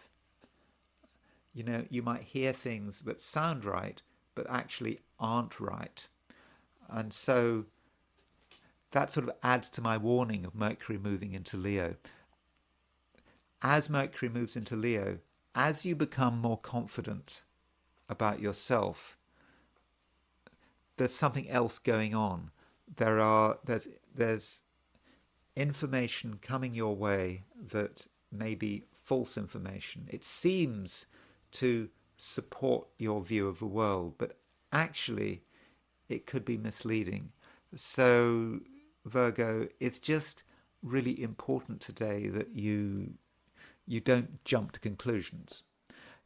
You might hear things that sound right, but actually aren't right. And so that sort of adds to my warning of Mercury moving into Leo. As Mercury moves into Leo, as you become more confident about yourself, there's something else going on. There's information coming your way that may be false information. It seems to support your view of the world, but actually it could be misleading. So, Virgo, it's just really important today that you don't jump to conclusions.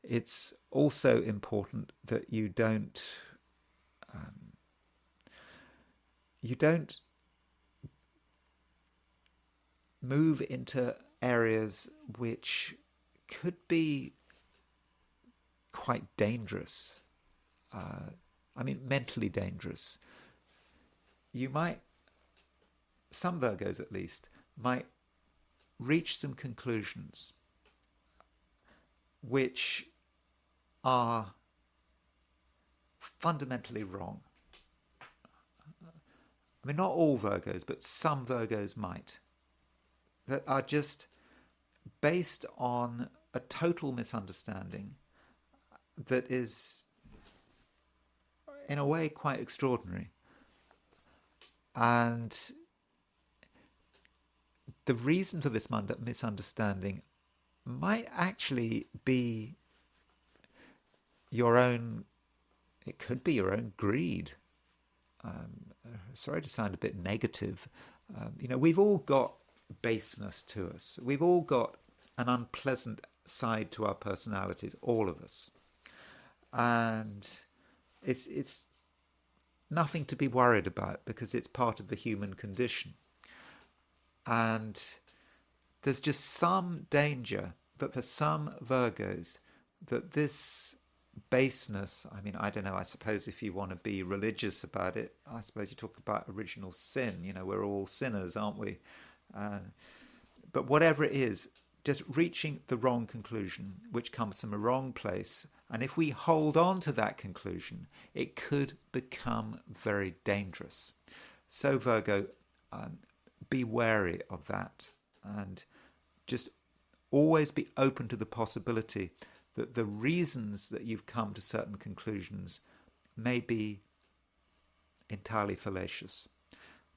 It's also important that you don't move into areas which could be quite dangerous. Mentally dangerous. You might, some Virgos at least, might reach some conclusions which are fundamentally wrong. Not all Virgos, but some Virgos might. That are just based on a total misunderstanding that is, in a way, quite extraordinary. And the reason for this misunderstanding might actually be it could be your own greed. Sorry to sound a bit negative. We've all got baseness to us. We've all got an unpleasant side to our personalities, all of us. And it's nothing to be worried about because it's part of the human condition. And there's just some danger that for some Virgos that this baseness, I don't know, I suppose if you want to be religious about it, I suppose you talk about original sin. We're all sinners, aren't we? But whatever it is, just reaching the wrong conclusion, which comes from a wrong place, And if we hold on to that conclusion, it could become very dangerous. So Virgo, be wary of that, and just always be open to the possibility that the reasons that you've come to certain conclusions may be entirely fallacious.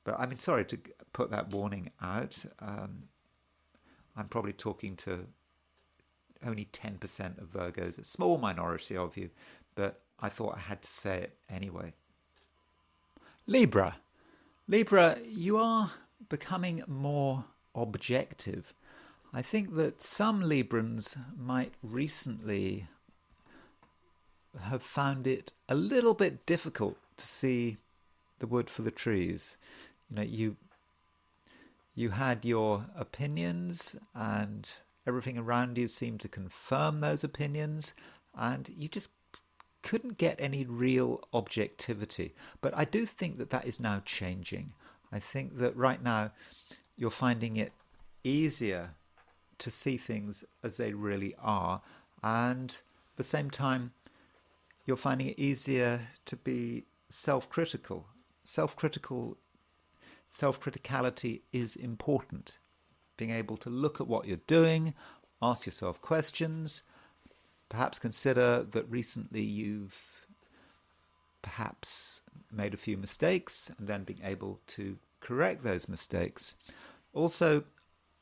But I mean, sorry to put that warning out. I'm probably talking to only 10% of Virgos, a small minority of you, but I thought I had to say it anyway. Libra. Libra, you are becoming more objective. I think that some Librans might recently have found it a little bit difficult to see the wood for the trees. You had your opinions, and everything around you seemed to confirm those opinions, and you just couldn't get any real objectivity. But I do think that that is now changing. I think that right now you're finding it easier to see things as they really are, and at the same time you're finding it easier to be self-critical. Self-criticality is important. Being able to look at what you're doing, ask yourself questions, perhaps consider that recently you've perhaps made a few mistakes, and then being able to correct those mistakes. Also,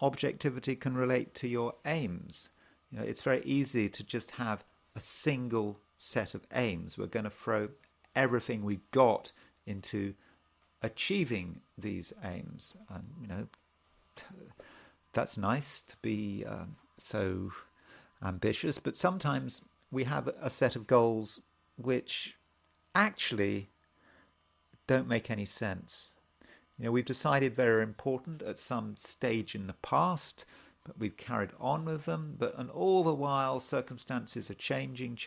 objectivity can relate to your aims. It's very easy to just have a single set of aims. We're going to throw everything we've got into achieving these aims, and that's nice to be so ambitious, but sometimes we have a set of goals which actually don't make any sense. We've decided they're important at some stage in the past, but we've carried on with them, and all the while circumstances are changing,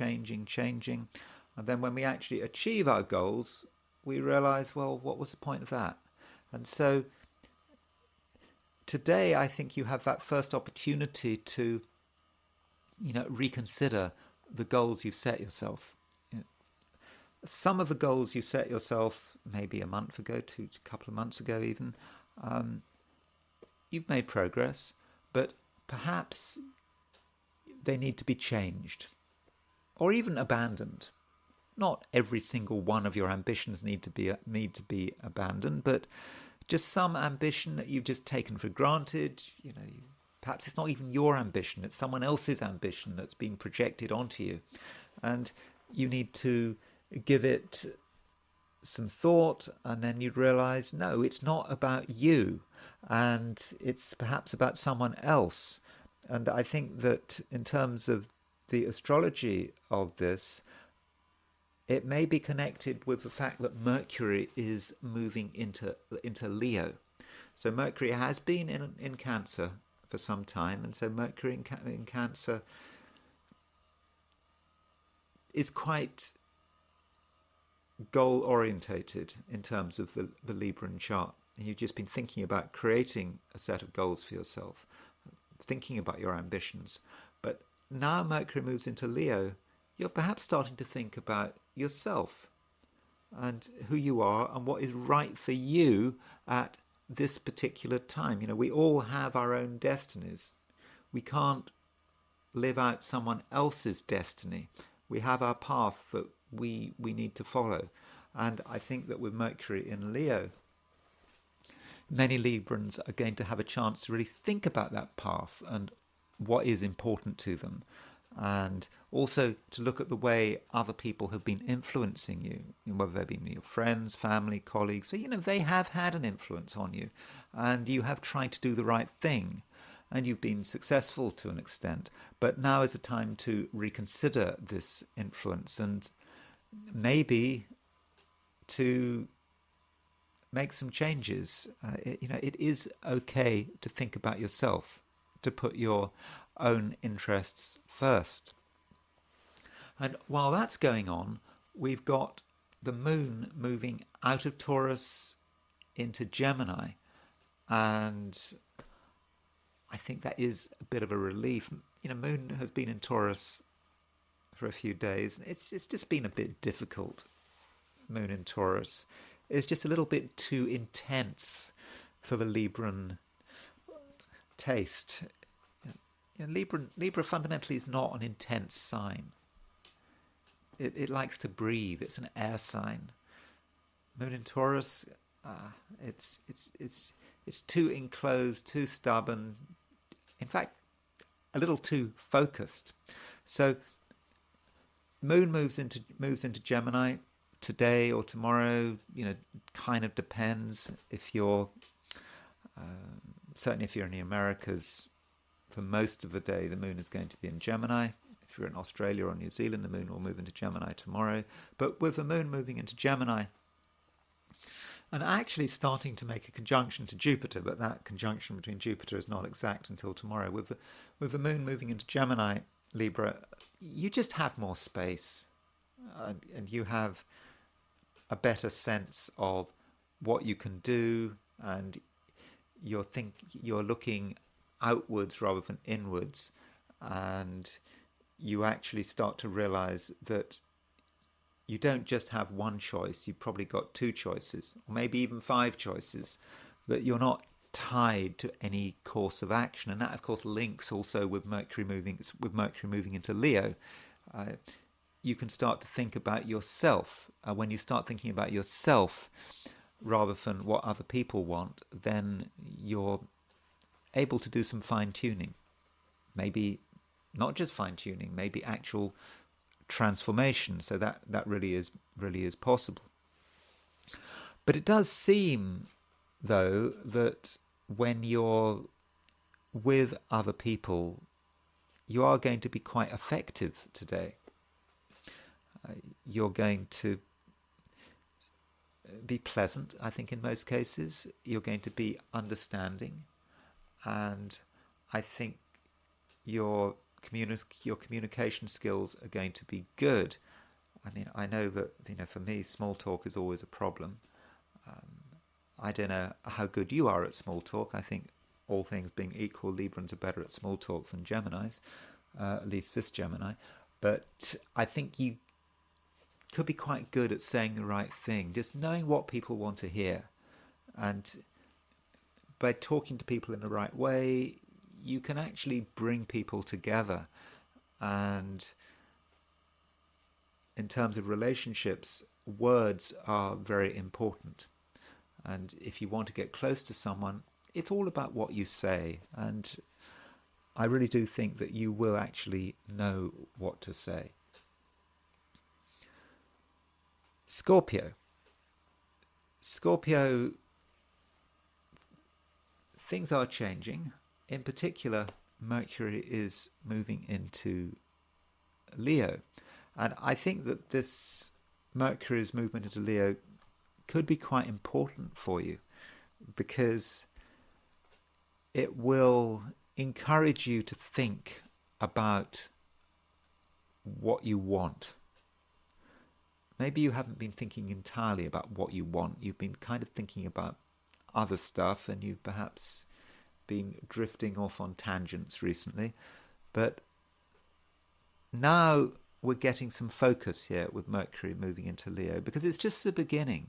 and then when we actually achieve our goals, we realize, well, what was the point of that? And so today I think you have that first opportunity to reconsider the goals you've set yourself. Some of the goals you set yourself maybe a month ago, a couple of months ago even, you've made progress, but perhaps they need to be changed or even abandoned. Not every single one of your ambitions need to be abandoned, but just some ambition that you've just taken for granted. Perhaps it's not even your ambition, it's someone else's ambition that's been projected onto you, and you need to give it some thought, and then you'd realize, no, it's not about you, and it's perhaps about someone else. And I think that in terms of the astrology of this, it may be connected with the fact that Mercury is moving into Leo. So Mercury has been in Cancer for some time, and so Mercury in Cancer is quite goal orientated in terms of the Libran chart. And you've just been thinking about creating a set of goals for yourself, thinking about your ambitions. But now Mercury moves into Leo, you're perhaps starting to think about yourself and who you are and what is right for you at this particular time. We all have our own destinies. We can't live out someone else's destiny. We have our path that we need to follow. And I think that with Mercury in Leo, many Librans are going to have a chance to really think about that path and what is important to them, and also to look at the way other people have been influencing you, whether they've been your friends, family, colleagues. So, they have had an influence on you, and you have tried to do the right thing, and you've been successful to an extent. But now is the time to reconsider this influence and maybe to make some changes. It is okay to think about yourself, to put your own interests first. And while that's going on, we've got the moon moving out of Taurus into Gemini, and I think that is a bit of a relief. Moon has been in Taurus for a few days. It's just been a bit difficult. Moon in Taurus. It's just a little bit too intense for the Libran taste. Libra fundamentally is not an intense sign. It likes to breathe. It's an air sign. Moon in Taurus, it's too enclosed, too stubborn. In fact, a little too focused. So, Moon moves into Gemini today or tomorrow. Kind of depends. If you're certainly if you're in the Americas, for most of the day, the Moon is going to be in Gemini. If you're in Australia or New Zealand, the Moon will move into Gemini tomorrow. But with the Moon moving into Gemini, and actually starting to make a conjunction to Jupiter, but that conjunction between Jupiter is not exact until tomorrow. With the Moon moving into Gemini, Libra, you just have more space, and you have a better sense of what you can do, and you're looking outwards rather than inwards, and you actually start to realize that you don't just have one choice. You've probably got two choices, or maybe even five choices, that you're not tied to any course of action. And that, of course, links also with Mercury moving into Leo. You can start to think about yourself. When you start thinking about yourself rather than what other people want, then you're able to do some fine-tuning. Maybe not just fine-tuning, maybe actual transformation. So that really is possible. But it does seem, though, that when you're with other people, you are going to be quite effective today. You're going to be pleasant, I think, in most cases. You're going to be understanding, and I think your communication skills are going to be good. I mean, I know that, for me, small talk is always a problem. I don't know how good you are at small talk. I think, all things being equal, Librans are better at small talk than Geminis, at least this Gemini. But I think you could be quite good at saying the right thing, just knowing what people want to hear. And by talking to people in the right way, you can actually bring people together. And in terms of relationships, words are very important. And if you want to get close to someone, it's all about what you say. And I really do think that you will actually know what to say. Scorpio, things are changing. In particular, Mercury is moving into Leo. And I think that this Mercury's movement into Leo could be quite important for you, because it will encourage you to think about what you want. Maybe you haven't been thinking entirely about what you want. You've been kind of thinking about other stuff, and you've perhaps been drifting off on tangents recently. But now we're getting some focus here with Mercury moving into Leo, because it's just the beginning.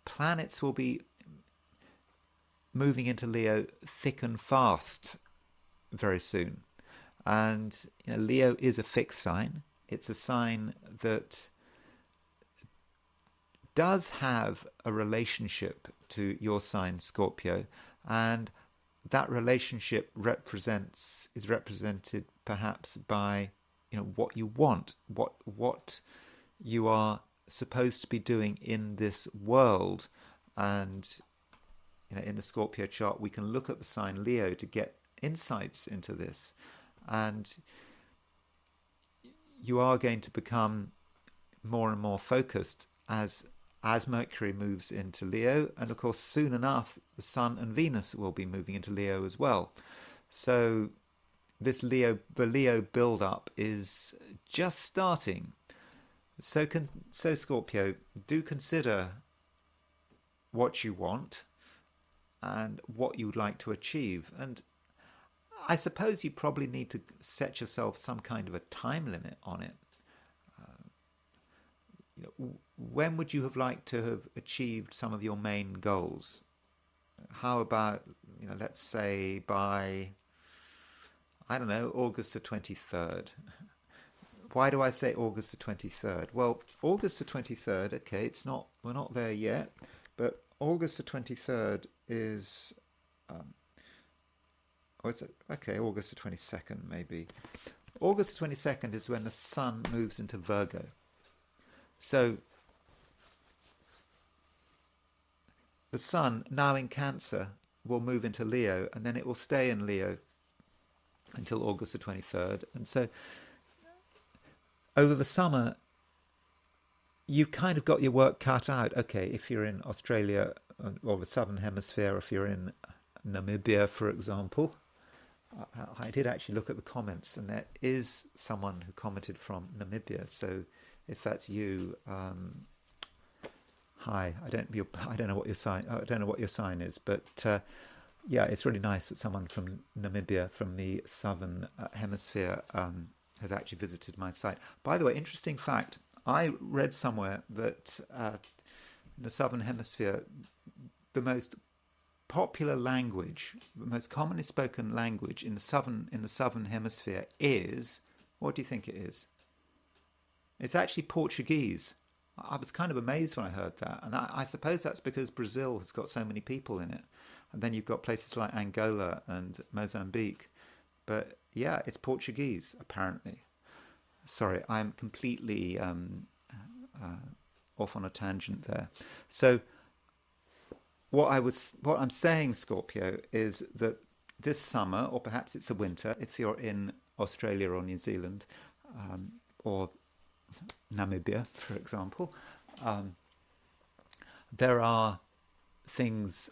Planets will be moving into Leo thick and fast very soon. And Leo is a fixed sign. It's a sign that does have a relationship to your sign, Scorpio, and that relationship is represented perhaps by what you want, what you are supposed to be doing in this world. And in the Scorpio chart, we can look at the sign Leo to get insights into this, and you are going to become more and more focused as Mercury moves into Leo. And of course, soon enough, the Sun and Venus will be moving into Leo as well. So the Leo build-up is just starting. So Scorpio, do consider what you want and what you would like to achieve. And I suppose you probably need to set yourself some kind of a time limit on it. When would you have liked to have achieved some of your main goals? How about, let's say by, I don't know, August the 23rd. Why do I say August the 23rd? Well, August the 23rd, okay, we're not there yet, but August the 23rd is, August the 22nd maybe. August the 22nd is when the sun moves into Virgo. So the sun, now in Cancer, will move into Leo, and then it will stay in Leo until August the 23rd. And so over the summer, you've kind of got your work cut out. Okay, if you're in Australia or the Southern Hemisphere, if you're in Namibia, for example. I did actually look at the comments, and there is someone who commented from Namibia. So if that's you, hi. I don't know what your sign. I don't know what your sign is, but yeah, it's really nice that someone from Namibia, from the Southern Hemisphere, has actually visited my site. By the way, interesting fact, I read somewhere that in the Southern Hemisphere, the most popular language, the most commonly spoken language in the Southern Hemisphere is, what do you think it is? It's actually Portuguese. I was kind of amazed when I heard that, and I suppose that's because Brazil has got so many people in it, and then you've got places like Angola and Mozambique. But yeah, it's Portuguese, apparently. Sorry, I'm completely off on a tangent there. So what I'm saying, Scorpio, is that this summer, or perhaps it's a winter, if you're in Australia or New Zealand, or Namibia, for example, there are things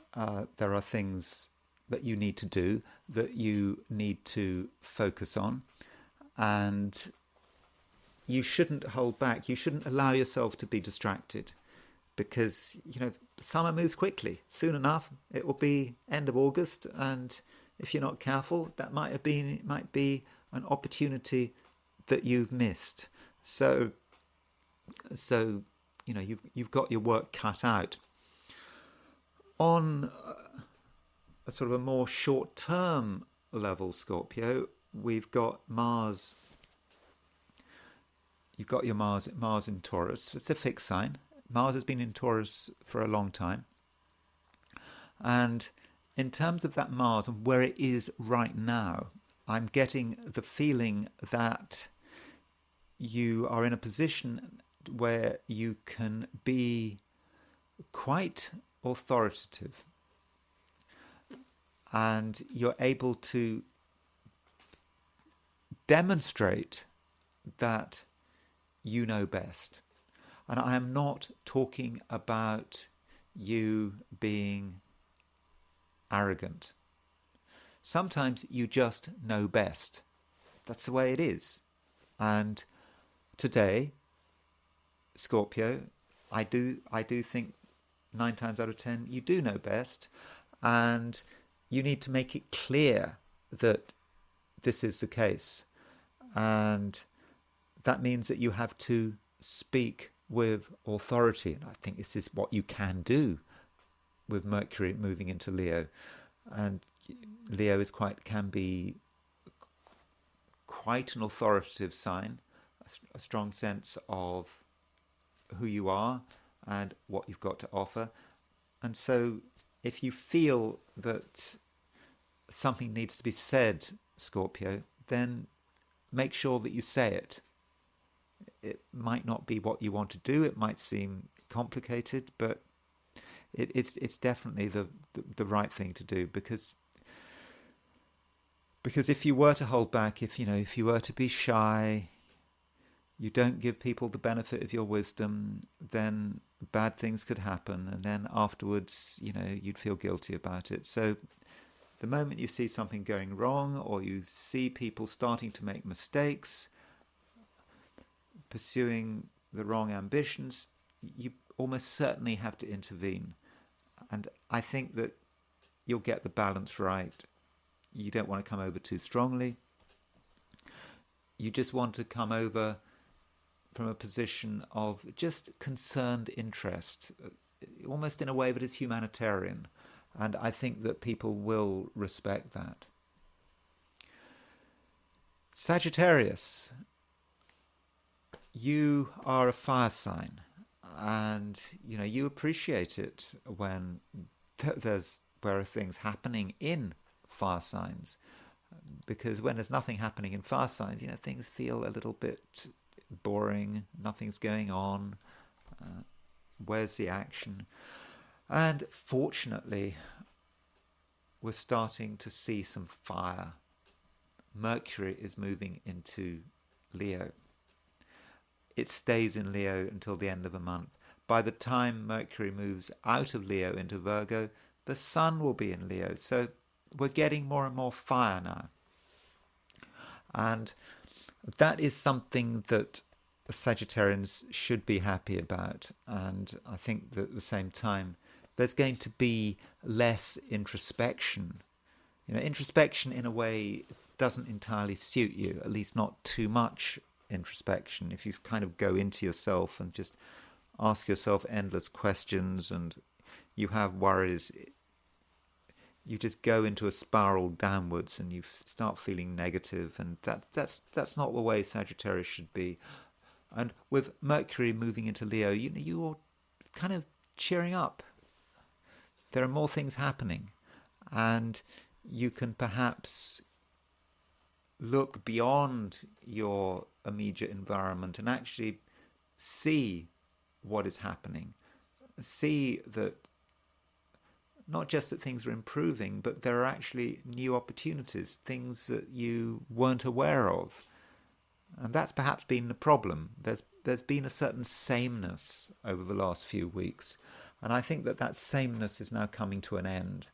that you need to do, that you need to focus on, and you shouldn't hold back. You shouldn't allow yourself to be distracted, because summer moves quickly. Soon enough it will be end of August, and if you're not careful, that might be an opportunity that you've missed. So you've got your work cut out. On a sort of a more short-term level, Scorpio, we've got Mars. You've got your Mars in Taurus. It's a fixed sign. Mars has been in Taurus for a long time. And in terms of that Mars and where it is right now, I'm getting the feeling that you are in a position where you can be quite authoritative, and you're able to demonstrate that you know best. And I am not talking about you being arrogant. Sometimes you just know best. That's the way it is. And today, Scorpio, I do think 9 times out of 10 you do know best, and you need to make it clear that this is the case. And that means that you have to speak with authority. And I think this is what you can do with Mercury moving into Leo. And Leo can be quite an authoritative sign, a strong sense of who you are and what you've got to offer. And so if you feel that something needs to be said, Scorpio, then make sure that you say it. It might not be what you want to do. It might seem complicated, but it's definitely the right thing to do, because if you were to hold back, if you were to be shy, you don't give people the benefit of your wisdom, then bad things could happen, and then afterwards, you'd feel guilty about it. So the moment you see something going wrong, or you see people starting to make mistakes, pursuing the wrong ambitions, you almost certainly have to intervene. And I think that you'll get the balance right. you don't want to come over too strongly. You just want to come over from a position of just concerned interest, almost in a way that is humanitarian. And I think that people will respect that. Sagittarius, you are a fire sign, and you appreciate it when there are things happening in fire signs, because when there's nothing happening in fire signs, things feel a little bit boring. Nothing's going on. Where's the action? And fortunately, we're starting to see some fire. Mercury is moving into Leo. It stays in Leo until the end of the month. By the time Mercury moves out of Leo into Virgo, the Sun will be in Leo. So we're getting more and more fire now. And that is something that Sagittarians should be happy about. And I think that at the same time, there's going to be less introspection. Introspection in a way doesn't entirely suit you, at least not too much introspection. If you kind of go into yourself and just ask yourself endless questions and you have worries, you just go into a spiral downwards and you start feeling negative, and that's not the way Sagittarius should be. And with Mercury moving into Leo, you're kind of cheering up. There are more things happening, and you can perhaps look beyond your immediate environment and actually see what is happening. See that not just that things are improving, but there are actually new opportunities, things that you weren't aware of. And that's perhaps been the problem. There's been a certain sameness over the last few weeks. And I think that sameness is now coming to an end.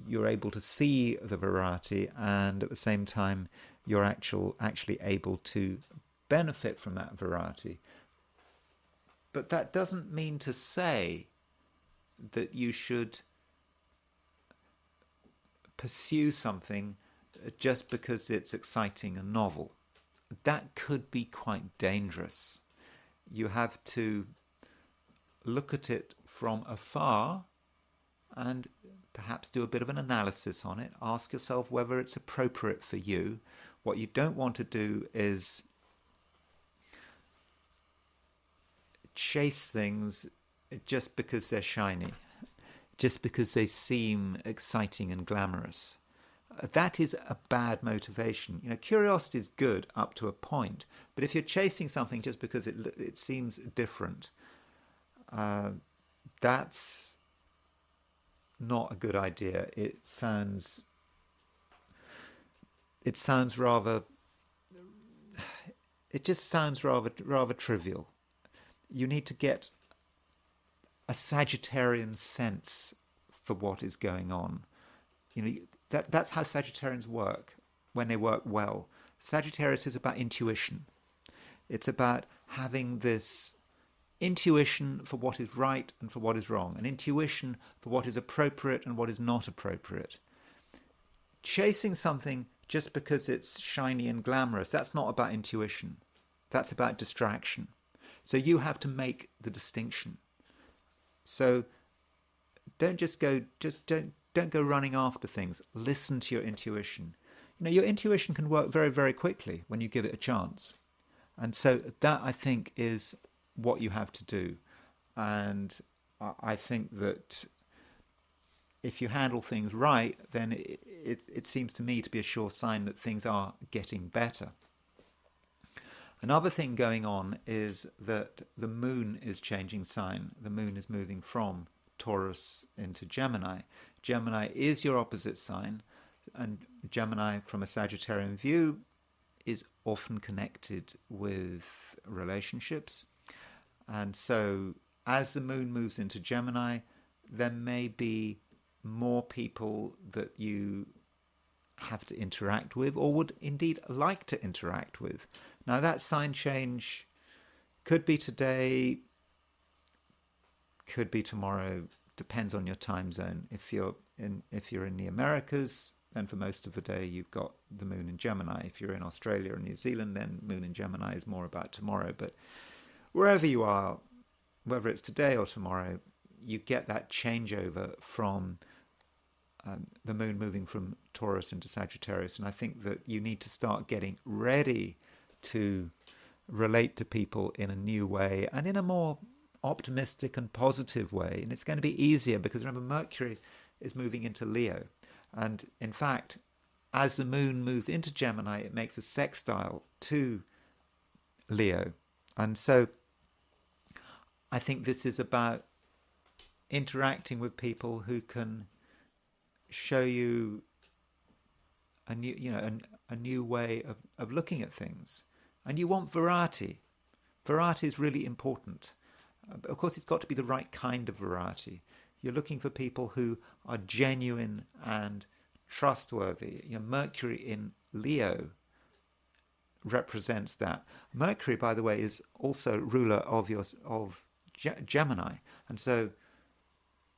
You're able to see the variety, and at the same time, you're actually able to benefit from that variety. But that doesn't mean to say that you should pursue something just because it's exciting and novel. That could be quite dangerous. You have to look at it from afar and perhaps do a bit of an analysis on it. Ask yourself whether it's appropriate for you. What you don't want to do is chase things just because they're shiny, just because they seem exciting and glamorous. That is a bad motivation. Curiosity is good up to a point, but if you're chasing something just because it seems different, that's not a good idea. It sounds rather. It just sounds rather trivial. You need to get a Sagittarian sense for what is going on. That's how Sagittarians work when they work well. Sagittarius is about intuition. It's about having this intuition for what is right and for what is wrong, an intuition for what is appropriate and what is not appropriate. Chasing something just because it's shiny and glamorous, that's not about intuition. That's about distraction. So you have to make the distinction. So don't go running after things. Listen to your intuition. Your intuition can work very, very quickly when you give it a chance. And so that, I think, is what you have to do. And I think that if you handle things right, then it seems to me to be a sure sign that things are getting better. Another thing going on is that the moon is changing sign. The moon is moving from Taurus into Gemini. Gemini is your opposite sign, and Gemini, from a Sagittarian view, is often connected with relationships. And so as the moon moves into Gemini, there may be more people that you have to interact with, or would indeed like to interact with. Now, that sign change could be today, could be tomorrow, depends on your time zone. If you're in the Americas, then for most of the day you've got the moon in Gemini. If you're in Australia or New Zealand, then moon in Gemini is more about tomorrow. But wherever you are, whether it's today or tomorrow, you get that changeover from the moon moving from Taurus into Sagittarius. And I think that you need to start getting ready to relate to people in a new way and in a more optimistic and positive way. And it's going to be easier because remember, Mercury is moving into Leo. And in fact, as the moon moves into Gemini, it makes a sextile to Leo. And so I think this is about interacting with people who can show you a new, a new way of looking at things. And you want variety. Variety is really important. Of course, it's got to be the right kind of variety. You're looking for people who are genuine and trustworthy. Mercury in Leo represents that. Mercury, by the way, is also ruler of Gemini, and so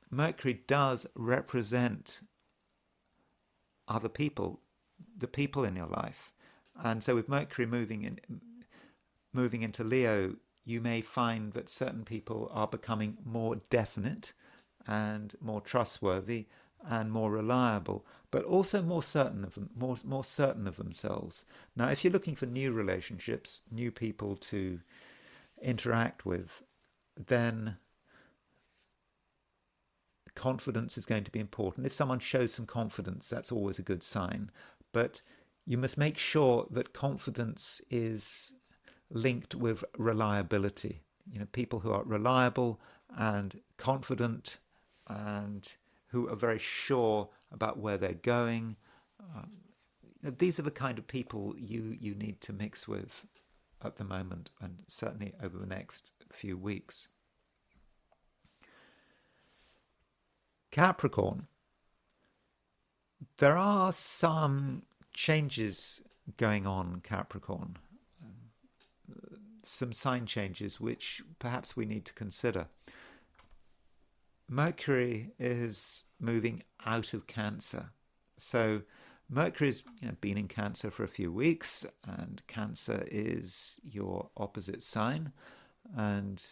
Mercury does represent other people, the people in your life. And so with Mercury moving into Leo, you may find that certain people are becoming more definite and more trustworthy and more reliable, but also more certain of them, more certain of themselves. Now, if you're looking for new relationships, new people to interact with, then confidence is going to be important. If someone shows some confidence, that's always a good sign. But you must make sure that confidence is linked with reliability. People who are reliable and confident and who are very sure about where they're going. These are the kind of people you need to mix with at the moment, and certainly over the next few weeks. Capricorn. There are some changes going on, Capricorn. Some sign changes which perhaps we need to consider. Mercury is moving out of Cancer. So Mercury's been in Cancer for a few weeks, and Cancer is your opposite sign. And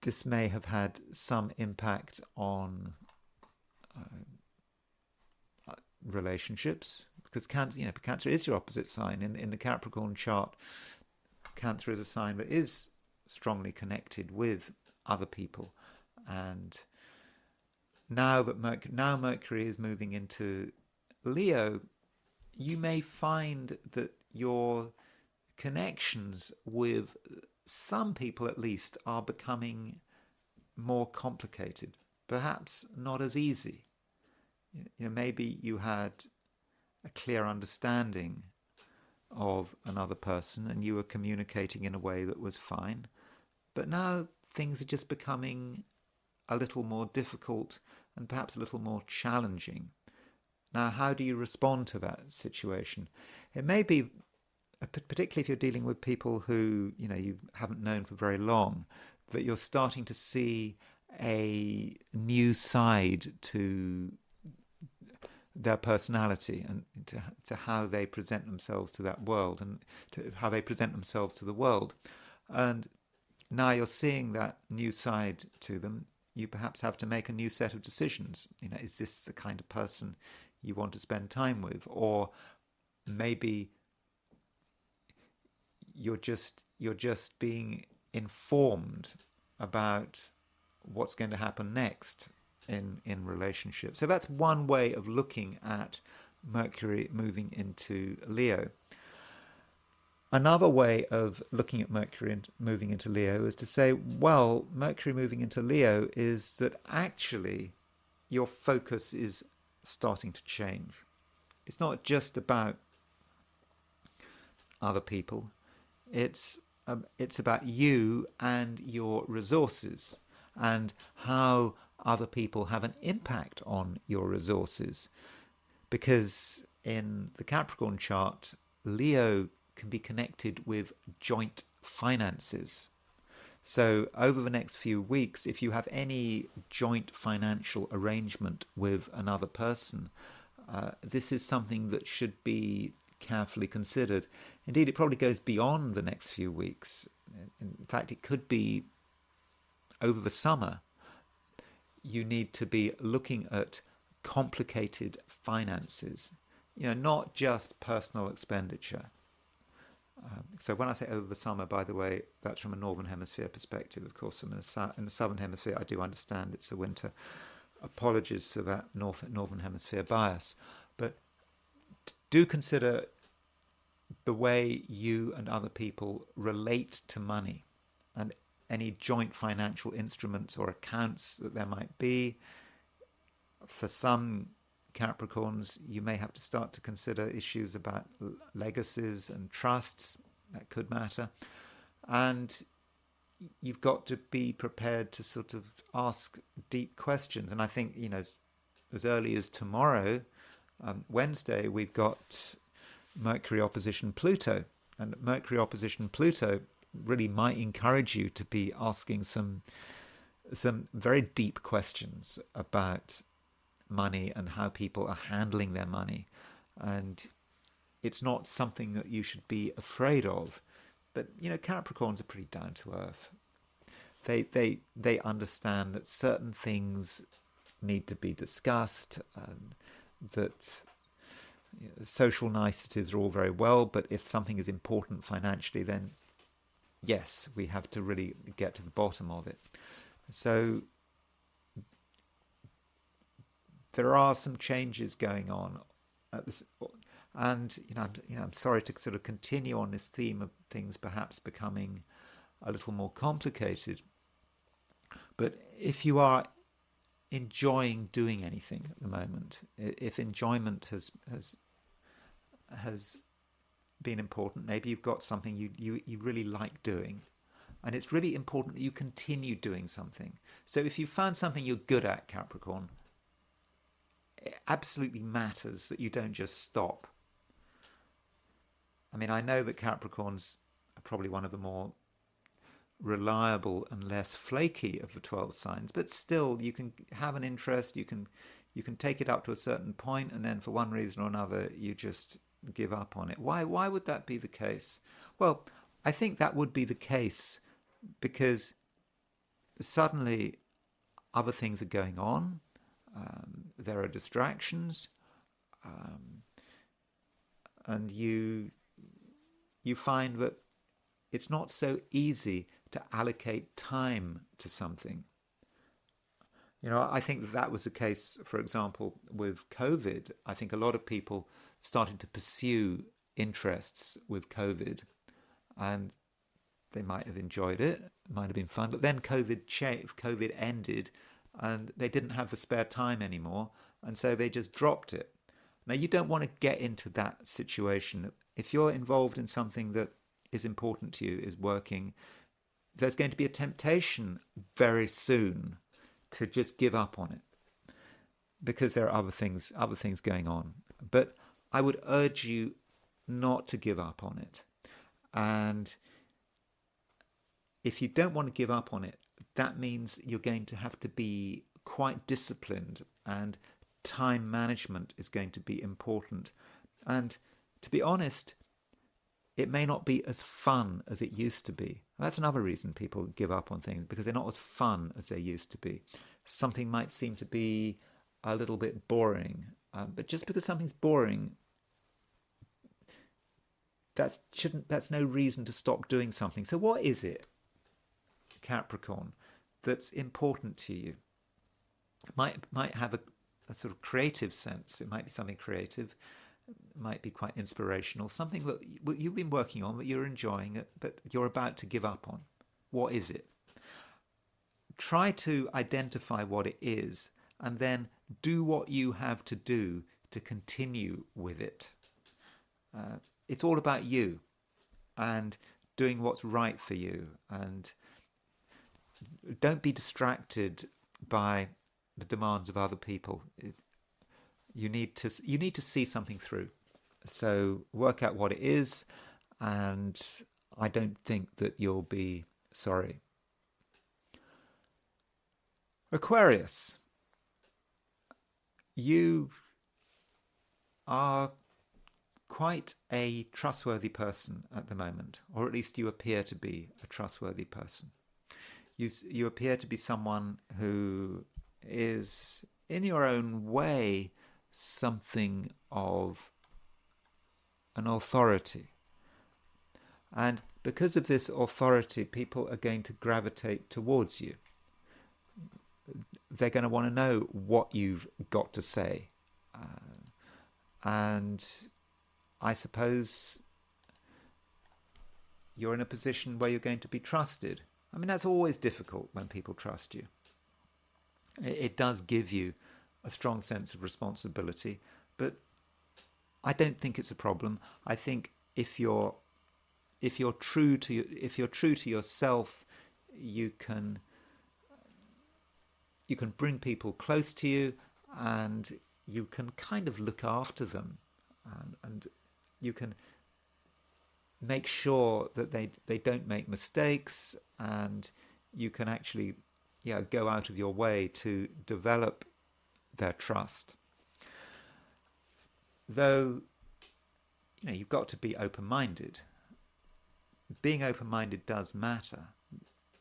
this may have had some impact on relationships, because Cancer is your opposite sign. In the Capricorn chart, Cancer is a sign that is strongly connected with other people. And now Mercury is moving into Leo, you may find that your connections with some people at least are becoming more complicated, perhaps not as easy. Maybe you had a clear understanding of another person and you were communicating in a way that was fine, but now things are just becoming a little more difficult and perhaps a little more challenging. Now, how do you respond to that situation? It may be, particularly if you're dealing with people who you haven't known for very long, that you're starting to see a new side to their personality and to how they present themselves to that world and to how they present themselves to the world. And now you're seeing that new side to them. You perhaps have to make a new set of decisions. Is this the kind of person you want to spend time with? Or maybe you're just being informed about what's going to happen next in relationships. So that's one way of looking at Mercury moving into Leo. Another way of looking at Mercury moving into Leo is to say, well, Mercury moving into Leo is that actually your focus is starting to change. It's not just about other people. It's about you and your resources and how other people have an impact on your resources. Because in the Capricorn chart, Leo can be connected with joint finances. So over the next few weeks, if you have any joint financial arrangement with another person, this is something that should be carefully considered. Indeed, it probably goes beyond the next few weeks. In fact, it could be over the summer. You need to be looking at complicated finances, not just personal expenditure. So when I say over the summer, by the way, that's from a Northern Hemisphere perspective. Of course, in the Southern Hemisphere, I do understand it's the winter. Apologies for that Northern Hemisphere bias. But do consider the way you and other people relate to money and any joint financial instruments or accounts that there might be. For some Capricorns, you may have to start to consider issues about legacies and trusts. That could matter. And you've got to be prepared to sort of ask deep questions. And I think, as early as tomorrow, Wednesday, we've got Mercury opposition Pluto. And Mercury opposition Pluto really might encourage you to be asking some very deep questions about money and how people are handling their money. And it's not something that you should be afraid of. But Capricorns are pretty down to earth. They understand that certain things need to be discussed, and that social niceties are all very well, but if something is important financially, then yes, we have to really get to the bottom of it. So there are some changes going on at this, and I'm sorry to sort of continue on this theme of things perhaps becoming a little more complicated. But if you are enjoying doing anything at the moment, if enjoyment has been important, maybe you've got something you really like doing, and it's really important that you continue doing something. So if you found something you're good at, Capricorn, it absolutely matters that you don't just stop. I mean, I know that Capricorns are probably one of the more reliable and less flaky of the 12 signs, but still you can have an interest, you can take it up to a certain point, and then for one reason or another you just give up on it. Why would that be the case? Well, I think that would be the case because suddenly other things are going on, there are distractions, and you find that it's not so easy to allocate time to something. I think that was the case, for example, with COVID. I think a lot of people started to pursue interests with COVID, and they might have enjoyed it, might have been fun, but then COVID ended, and they didn't have the spare time anymore, and so they just dropped it. Now, you don't want to get into that situation. If you're involved in something that is important to you, is working, there's going to be a temptation very soon to just give up on it because there are other things going on. But I would urge you not to give up on it. And if you don't want to give up on it, that means you're going to have to be quite disciplined, and time management is going to be important. And to be honest, it may not be as fun as it used to be. That's another reason people give up on things, because they're not as fun as they used to be. Something might seem to be a little bit boring, but just because something's boring, that's no reason to stop doing something. So what is it, Capricorn, that's important to you? It might have a sort of creative sense. It might be something creative. It might be quite inspirational. Something that you've been working on, that you're enjoying, but you're about to give up on. What is it? Try to identify what it is, and then do what you have to do to continue with it. It's all about you and doing what's right for you, and don't be distracted by the demands of other people. You need to see something through. So work out what it is, and I don't think that you'll be sorry. Aquarius, you are quite a trustworthy person at the moment, or at least you appear to be a trustworthy person. You appear to be someone who is, in your own way, something of an authority. And because of this authority, people are going to gravitate towards you. They're going to want to know what you've got to say. And I suppose you're in a position where you're going to be trusted. I mean, that's always difficult when people trust you. It does give you a strong sense of responsibility, but I don't think it's a problem. I think if you're true to yourself, you can bring people close to you, and you can kind of look after them, and you can make sure that they don't make mistakes, and you can actually go out of your way to develop their trust. Though, you've got to be open-minded. Being open-minded does matter,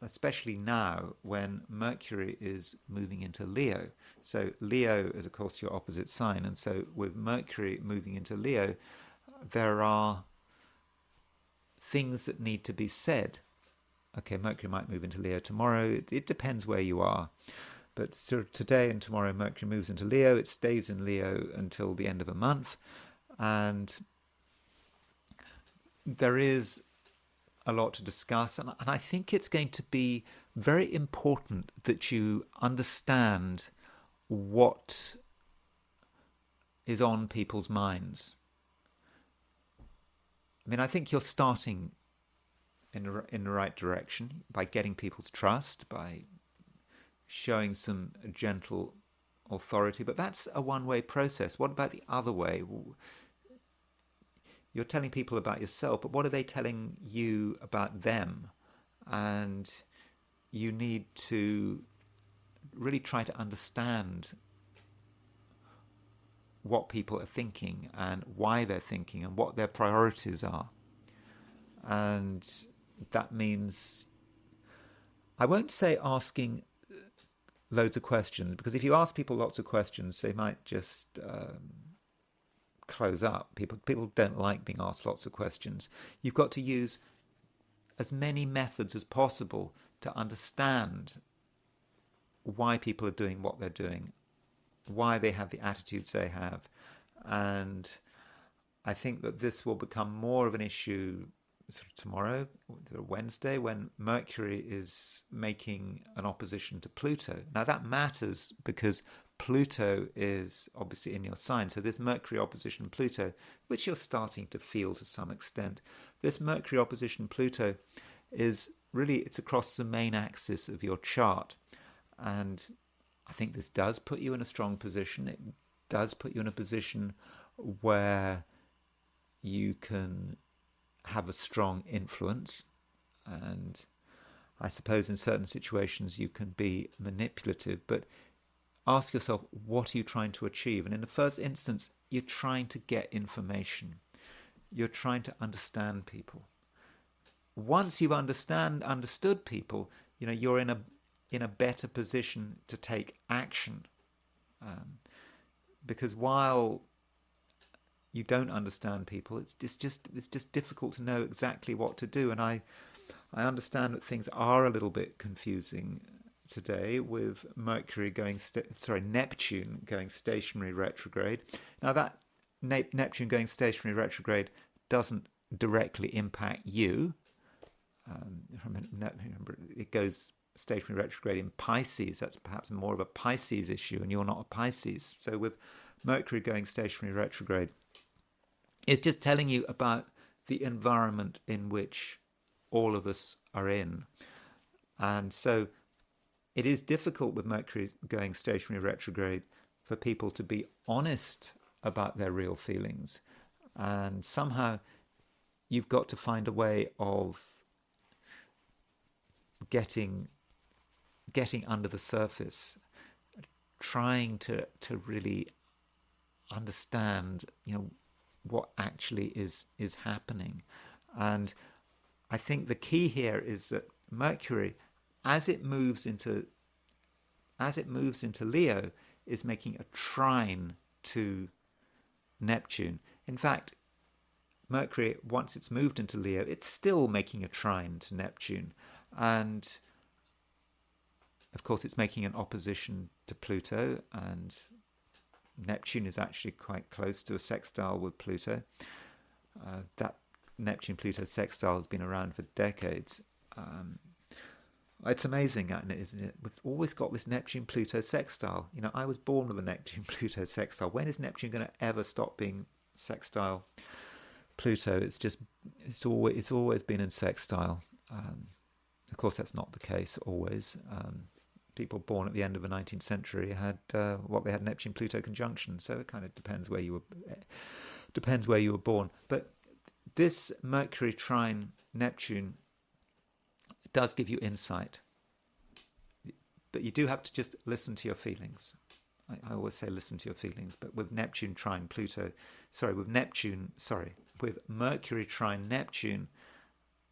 especially now when Mercury is moving into Leo. So Leo is, of course, your opposite sign. And so with Mercury moving into Leo, there are things that need to be said. Okay, Mercury might move into Leo tomorrow. It depends where you are. But today and tomorrow, Mercury moves into Leo. It stays in Leo until the end of a month. And there is a lot to discuss. And I think it's going to be very important that you understand what is on people's minds. I mean, I think you're starting in the right direction by getting people's trust, by showing some gentle authority. But that's a one-way process. What about the other way? You're telling people about yourself, but what are they telling you about them? And you need to really try to understand what people are thinking and why they're thinking and what their priorities are. And that means, I won't say asking loads of questions, because if you ask people lots of questions, they might just close up. People don't like being asked lots of questions. You've got to use as many methods as possible to understand why people are doing what they're doing, why they have the attitudes they have. And I think that this will become more of an issue sort of tomorrow, Wednesday, when Mercury is making an opposition to Pluto. Now that matters because Pluto is obviously in your sign. So this Mercury opposition Pluto, which you're starting to feel to some extent, this Mercury opposition Pluto is really, it's across the main axis of your chart. And I think this does put you in a strong position. It does put you in a position where you can have a strong influence. And I suppose in certain situations you can be manipulative, but ask yourself, what are you trying to achieve? And in the first instance, you're trying to get information. You're trying to understand people. Once you've understood people, you're in a better position to take action. Because while you don't understand people, it's just difficult to know exactly what to do. And I understand that things are a little bit confusing today with Mercury Neptune going stationary retrograde. Now that Neptune going stationary retrograde doesn't directly impact you. Remember, it goes stationary retrograde in Pisces. That's perhaps more of a Pisces issue, and you're not a Pisces. So with Mercury going stationary retrograde, it's just telling you about the environment in which all of us are in. And so it is difficult with Mercury going stationary retrograde for people to be honest about their real feelings. And somehow you've got to find a way of getting getting under the surface, trying to really understand, what actually is happening. And I think the key here is that Mercury, as it moves into Leo, is making a trine to Neptune. In fact, Mercury, once it's moved into Leo, it's still making a trine to Neptune. And of course, it's making an opposition to Pluto, and Neptune is actually quite close to a sextile with Pluto. That Neptune-Pluto sextile has been around for decades. It's amazing, isn't it? We've always got this Neptune-Pluto sextile. I was born with a Neptune-Pluto sextile. When is Neptune going to ever stop being sextile Pluto? It's always been in sextile. Of course, that's not the case always. People born at the end of the 19th century had Neptune-Pluto conjunction. So it kind of depends where you were born. But this Mercury trine Neptune does give you insight, but you do have to just listen to your feelings. I always say listen to your feelings, but with with Mercury trine Neptune,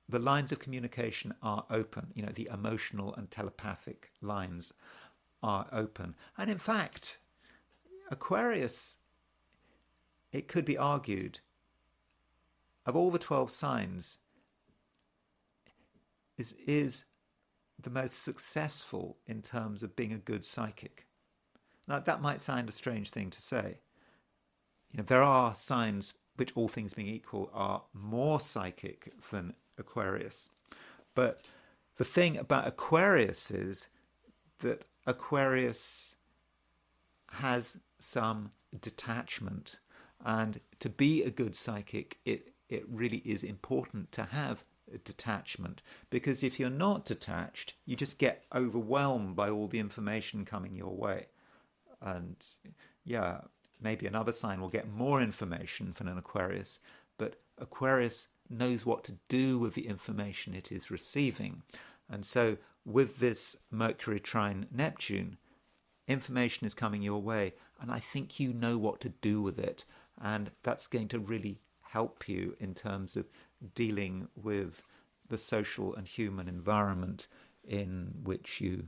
the lines of communication are open. The emotional and telepathic lines are open. And in fact, Aquarius, it could be argued, of all the 12 signs, is the most successful in terms of being a good psychic. Now, that might sound a strange thing to say. There are signs which, all things being equal, are more psychic than Aquarius. But the thing about Aquarius is that Aquarius has some detachment. And to be a good psychic, it really is important to have detachment, because if you're not detached, you just get overwhelmed by all the information coming your way. And maybe another sign will get more information than an Aquarius, but Aquarius knows what to do with the information it is receiving. And so with this Mercury trine Neptune, information is coming your way, and I think you know what to do with it, and that's going to really help you in terms of dealing with the social and human environment in which you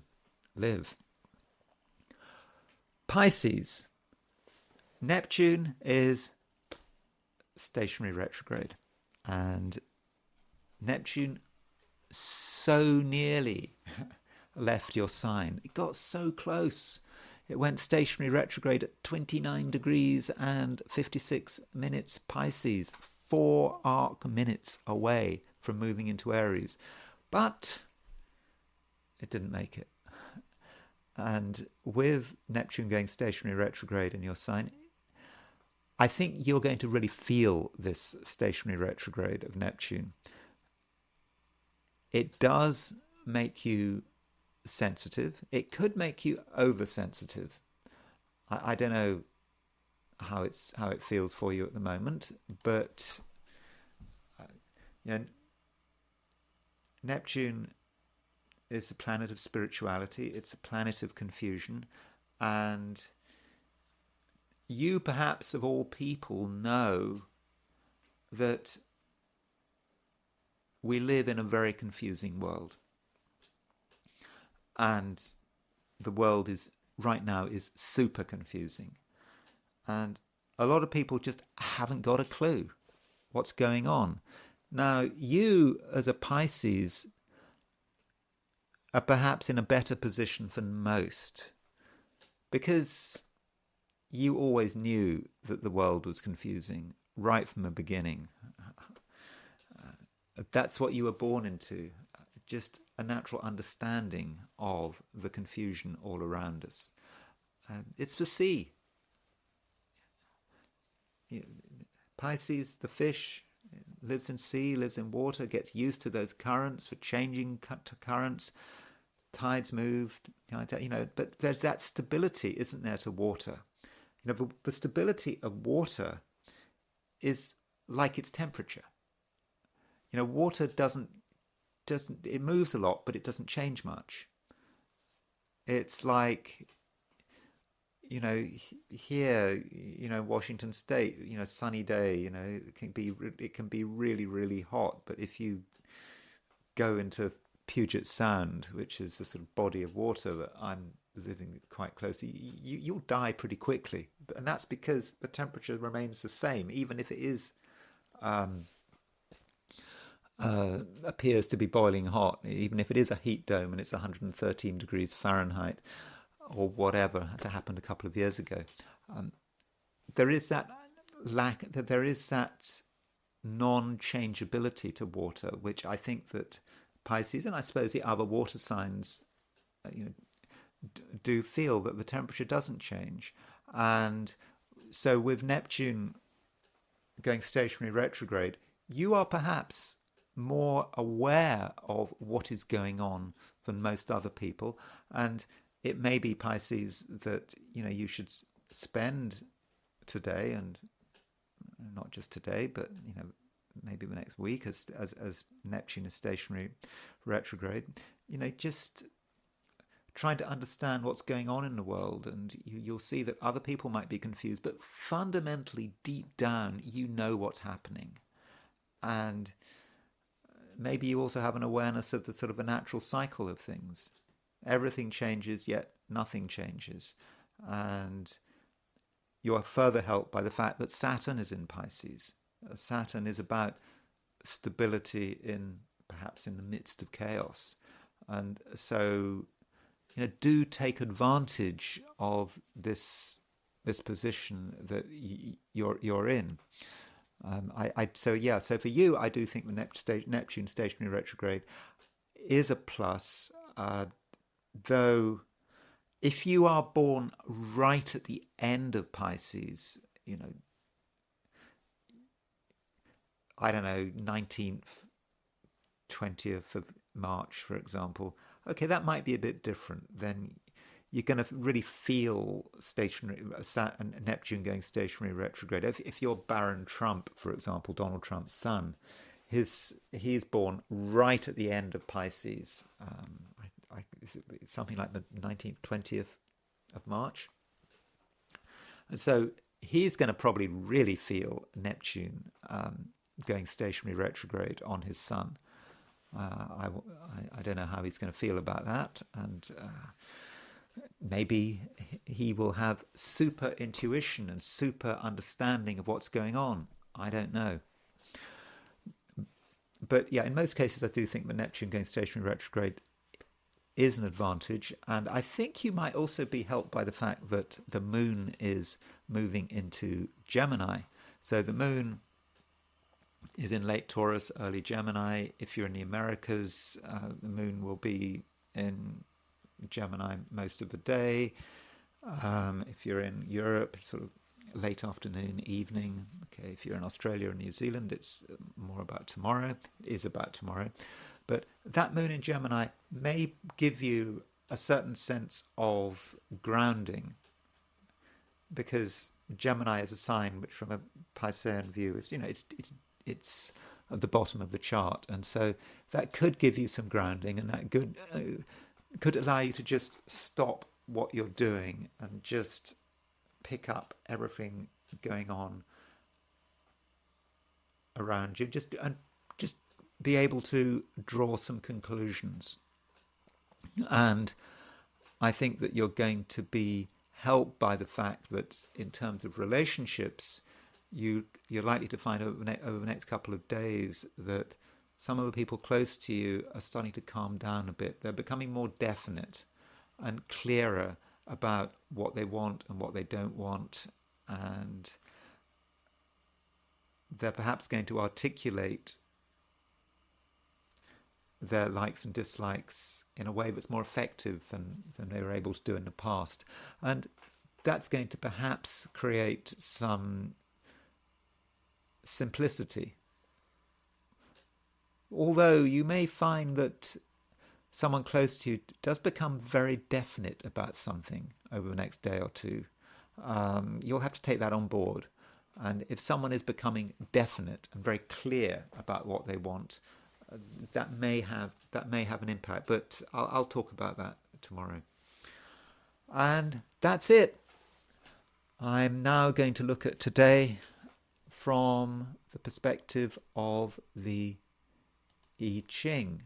live. Pisces. Neptune is stationary retrograde, and Neptune so nearly left your sign. It got so close. It went stationary retrograde at 29 degrees and 56 minutes Pisces, 4 arc minutes away from moving into Aries. But it didn't make it. And with Neptune going stationary retrograde in your sign, I think you're going to really feel this stationary retrograde of Neptune. It does make you sensitive. It could make you oversensitive. I don't know how it feels for you at the moment, but Neptune is a planet of spirituality. It's a planet of confusion, and you, perhaps of all people, know that we live in a very confusing world. And the world right now is super confusing. And a lot of people just haven't got a clue what's going on. Now, you as a Pisces are perhaps in a better position than most, because you always knew that the world was confusing right from the beginning. That's what you were born into, just a natural understanding of the confusion all around us. It's the sea. Pisces, the fish, lives in sea, lives in water, gets used to those currents, for changing currents. Tides move, but there's that stability, isn't there, to water? The stability of water is like its temperature. Water doesn't, it moves a lot, but it doesn't change much. it's like, here, Washington State, sunny day, it can be really, really hot. But if you go into Puget Sound, which is a sort of body of water that I'm living quite close to, you'll die pretty quickly. And that's because the temperature remains the same, even if it is appears to be boiling hot, even if it is a heat dome and it's 113 degrees Fahrenheit or whatever, as happened a couple of years ago. There is that there is that non-changeability to water, which I think that Pisces, and I suppose the other water signs, do feel that the temperature doesn't change. And so with Neptune going stationary retrograde, you are perhaps more aware of what is going on than most other people. And it may be, Pisces, that you should spend today, and not just today, but maybe the next week, as Neptune is stationary retrograde, just trying to understand what's going on in the world. And you'll see that other people might be confused, but fundamentally, deep down, you know what's happening. And maybe you also have an awareness of the sort of a natural cycle of things. Everything changes, yet nothing changes. And you are further helped by the fact that Saturn is in Pisces. Saturn is about stability perhaps in the midst of chaos. And so, do take advantage of this position that you're in. So for you, I do think the Neptune stationary retrograde is a plus, though if you are born right at the end of Pisces, I don't know, 19th, 20th of March, for example, okay, that might be a bit different. Then you're going to really feel Neptune going stationary retrograde. If you're Baron Trump, for example, Donald Trump's son, he's born right at the end of Pisces. It's something like the 19th, 20th of March. And so he's going to probably really feel Neptune going stationary retrograde on his son. I don't know how he's going to feel about that. And maybe he will have super intuition and super understanding of what's going on. I don't know. But yeah, in most cases, I do think that Neptune going stationary retrograde is an advantage. And I think you might also be helped by the fact that the moon is moving into Gemini. So the moon is in late Taurus, early Gemini. If you're in the Americas, the moon will be in Gemini most of the day. If you're in Europe, it's sort of late afternoon, evening. Okay, if you're in Australia or New Zealand, it's more about tomorrow. It is about tomorrow. But that moon in Gemini may give you a certain sense of grounding, because Gemini is a sign which, from a Piscean view, is it's at the bottom of the chart, and so that could give you some grounding, and that could allow you to just stop what you're doing and just pick up everything going on around you, just be able to draw some conclusions. And I think that you're going to be helped by the fact that in terms of relationships, you're likely to find over the next couple of days that some of the people close to you are starting to calm down a bit. They're becoming more definite and clearer about what they want and what they don't want. And they're perhaps going to articulate their likes and dislikes in a way that's more effective than they were able to do in the past. And that's going to perhaps create some simplicity. Although you may find that someone close to you does become very definite about something over the next day or two. You'll have to take that on board. And if someone is becoming definite and very clear about what they want, that may have an impact. But I'll talk about that tomorrow. And that's it. I'm now going to look at today from the perspective of the I Ching.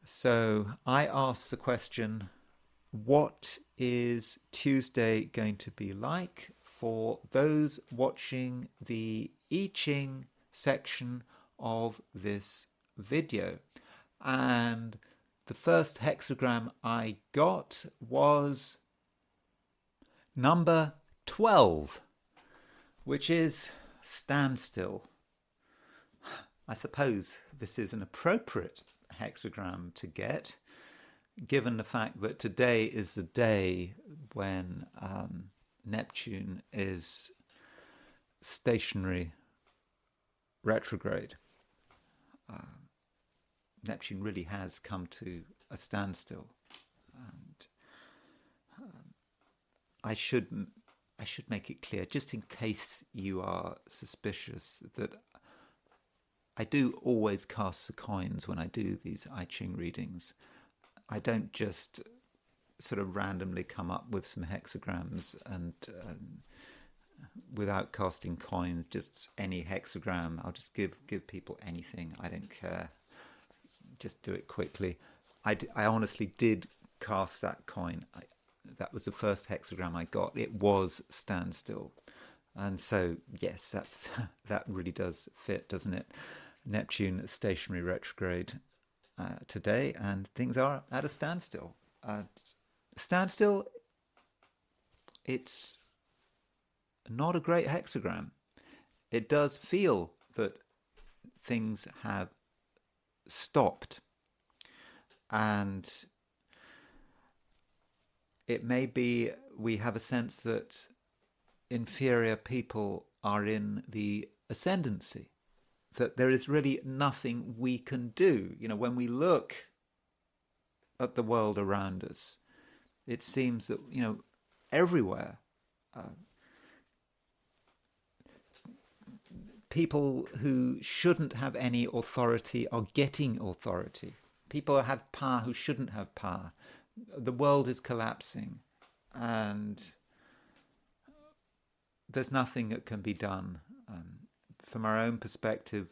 So I asked the question, what is Tuesday going to be like for those watching the I Ching section of this video? And the first hexagram I got was number 12, which is standstill. I suppose this is an appropriate hexagram to get, given the fact that today is the day when Neptune is stationary retrograde. Neptune really has come to a standstill, and I should make it clear, just in case you are suspicious, that I do always cast the coins when I do these I Ching readings. I don't just sort of randomly come up with some hexagrams and without casting coins, just any hexagram. I'll just give people anything. I don't care. Just do it quickly. I honestly did cast that coin. That was the first hexagram I got. It was standstill. And so, yes, that really does fit, doesn't it? Neptune stationary retrograde today, and things are at a standstill. Standstill, it's not a great hexagram. It does feel that things have stopped, and it may be we have a sense that inferior people are in the ascendancy, that there is really nothing we can do. You know, when we look at the world around us, it seems that, you know, everywhere, people who shouldn't have any authority are getting authority. People have power who shouldn't have power. The world is collapsing, and there's nothing that can be done. From our own perspective,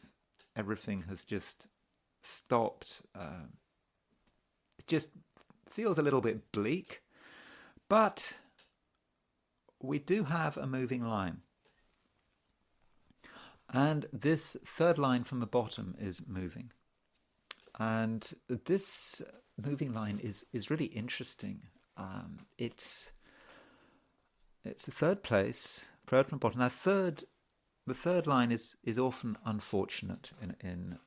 everything has just stopped. It just feels a little bit bleak, but we do have a moving line. And this third line from the bottom is moving. And this moving line is really interesting. It's the third place, third from the bottom. Now, the third line is often unfortunate in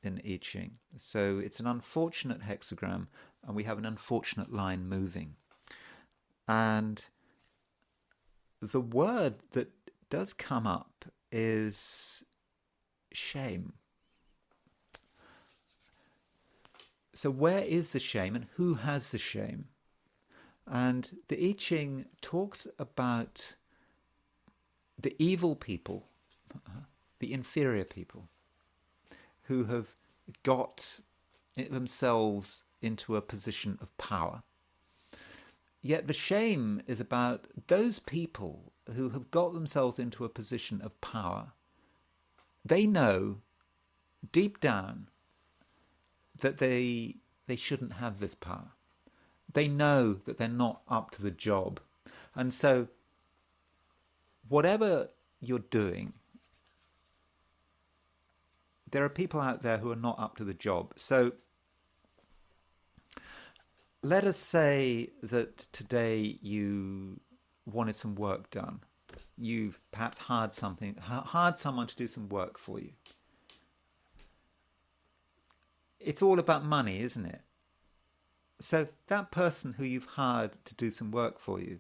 I Ching. So it's an unfortunate hexagram, and we have an unfortunate line moving. And the word that does come up is shame. So where is the shame, and who has the shame? And the I Ching talks about the evil people, the inferior people, who have got themselves into a position of power. Yet the shame is about those people who have got themselves into a position of power. They know deep down that they shouldn't have this power. They know that they're not up to the job. And so whatever you're doing, there are people out there who are not up to the job. So let us say that today you wanted some work done. You've perhaps hired someone to do some work for you. It's all about money, isn't it? So that person who you've hired to do some work for you,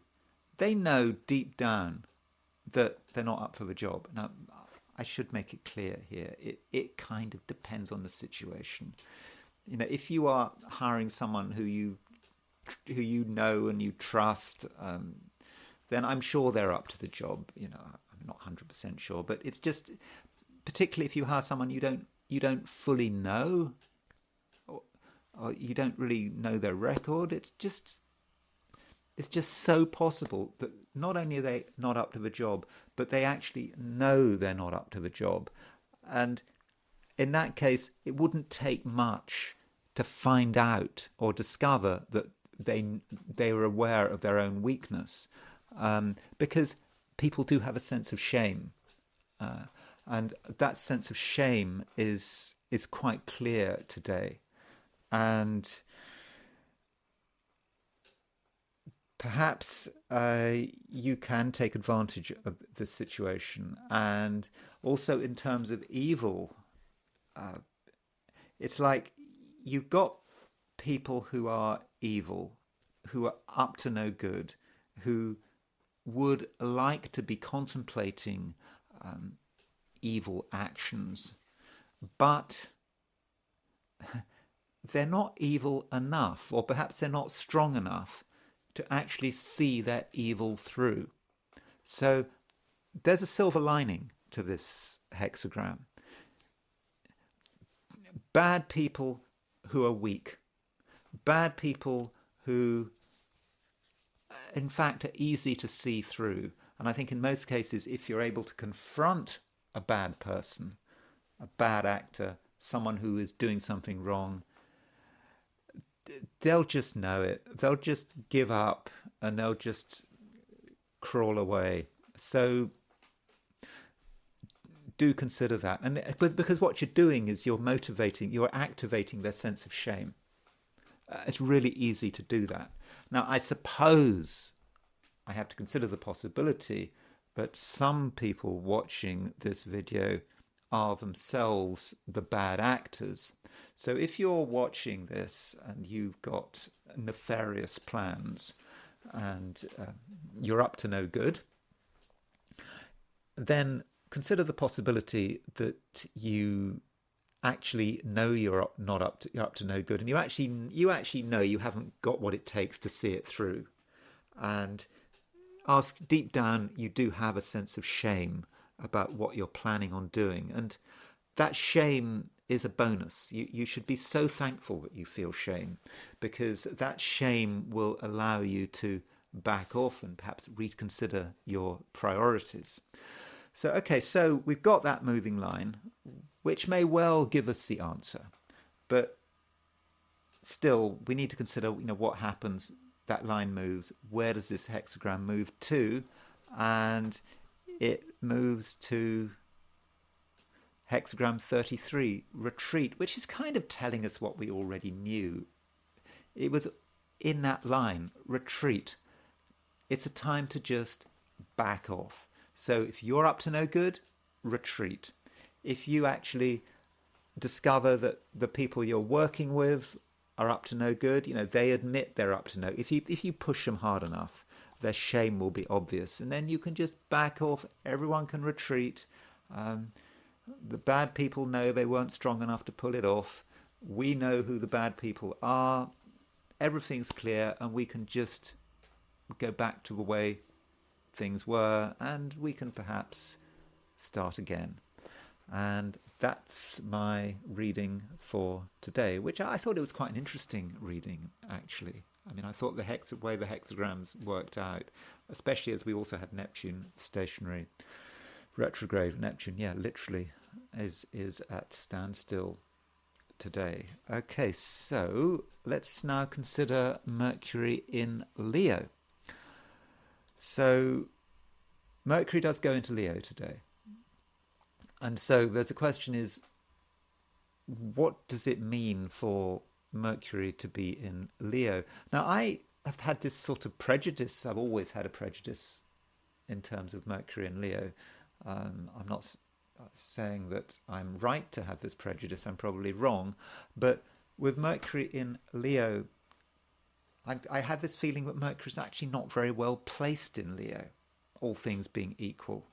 they know deep down that they're not up for the job. Now, I should make it clear here, it kind of depends on the situation. You know, if you are hiring someone who you know and you trust, then I'm sure they're up to the job. You know, I'm not 100% sure, but it's just, particularly if you hire someone you don't fully know, or you don't really know their record, it's just, it's just so possible that not only are they not up to the job, but they actually know they're not up to the job. And in that case, it wouldn't take much to find out or discover that they were aware of their own weakness, because people do have a sense of shame, and that sense of shame is quite clear today, and perhaps you can take advantage of this situation. And also in terms of evil, it's like you've got people who are evil, who are up to no good, who would like to be contemplating evil actions, but they're not evil enough, or perhaps they're not strong enough to actually see that evil through. So there's a silver lining to this hexagram. Bad people who are weak, bad people who in fact are easy to see through. And I think in most cases, if you're able to confront a bad person, a bad actor, someone who is doing something wrong, they'll just know it. They'll just give up and they'll just crawl away. So do consider that. And because what you're doing is you're activating their sense of shame. It's really easy to do that. Now, I suppose I have to consider the possibility that some people watching this video are themselves the bad actors. So if you're watching this and you've got nefarious plans and you're up to no good, then consider the possibility that you actually know you're up to no good, and you actually know you haven't got what it takes to see it through, and ask deep down, you do have a sense of shame about what you're planning on doing, and that shame is a bonus. You should be so thankful that you feel shame, because that shame will allow you to back off and perhaps reconsider your priorities. So we've got that moving line, which may well give us the answer, but still we need to consider, what happens. That line moves. Where does this hexagram move to? And it moves to hexagram 33, retreat, which is kind of telling us what we already knew. It was in that line, retreat. It's a time to just back off. So if you're up to no good, retreat. If you actually discover that the people you're working with are up to no good, they admit they're up to no. If you push them hard enough, their shame will be obvious, and then you can just back off. Everyone can retreat. The bad people know they weren't strong enough to pull it off. We know who the bad people are. Everything's clear, and we can just go back to the way things were, and we can perhaps start again. And that's my reading for today, which I thought it was quite an interesting reading, actually. I mean, I thought the way the hexagrams worked out, especially as we also had Neptune stationary, retrograde. Neptune, literally is at standstill today. Okay, so let's now consider Mercury in Leo. So Mercury does go into Leo today. And so there's a question is, what does it mean for Mercury to be in Leo? Now, I have had this sort of prejudice. I've always had a prejudice in terms of Mercury in Leo. I'm not saying that I'm right to have this prejudice. I'm probably wrong. But with Mercury in Leo, I have this feeling that Mercury is actually not very well placed in Leo, all things being equal.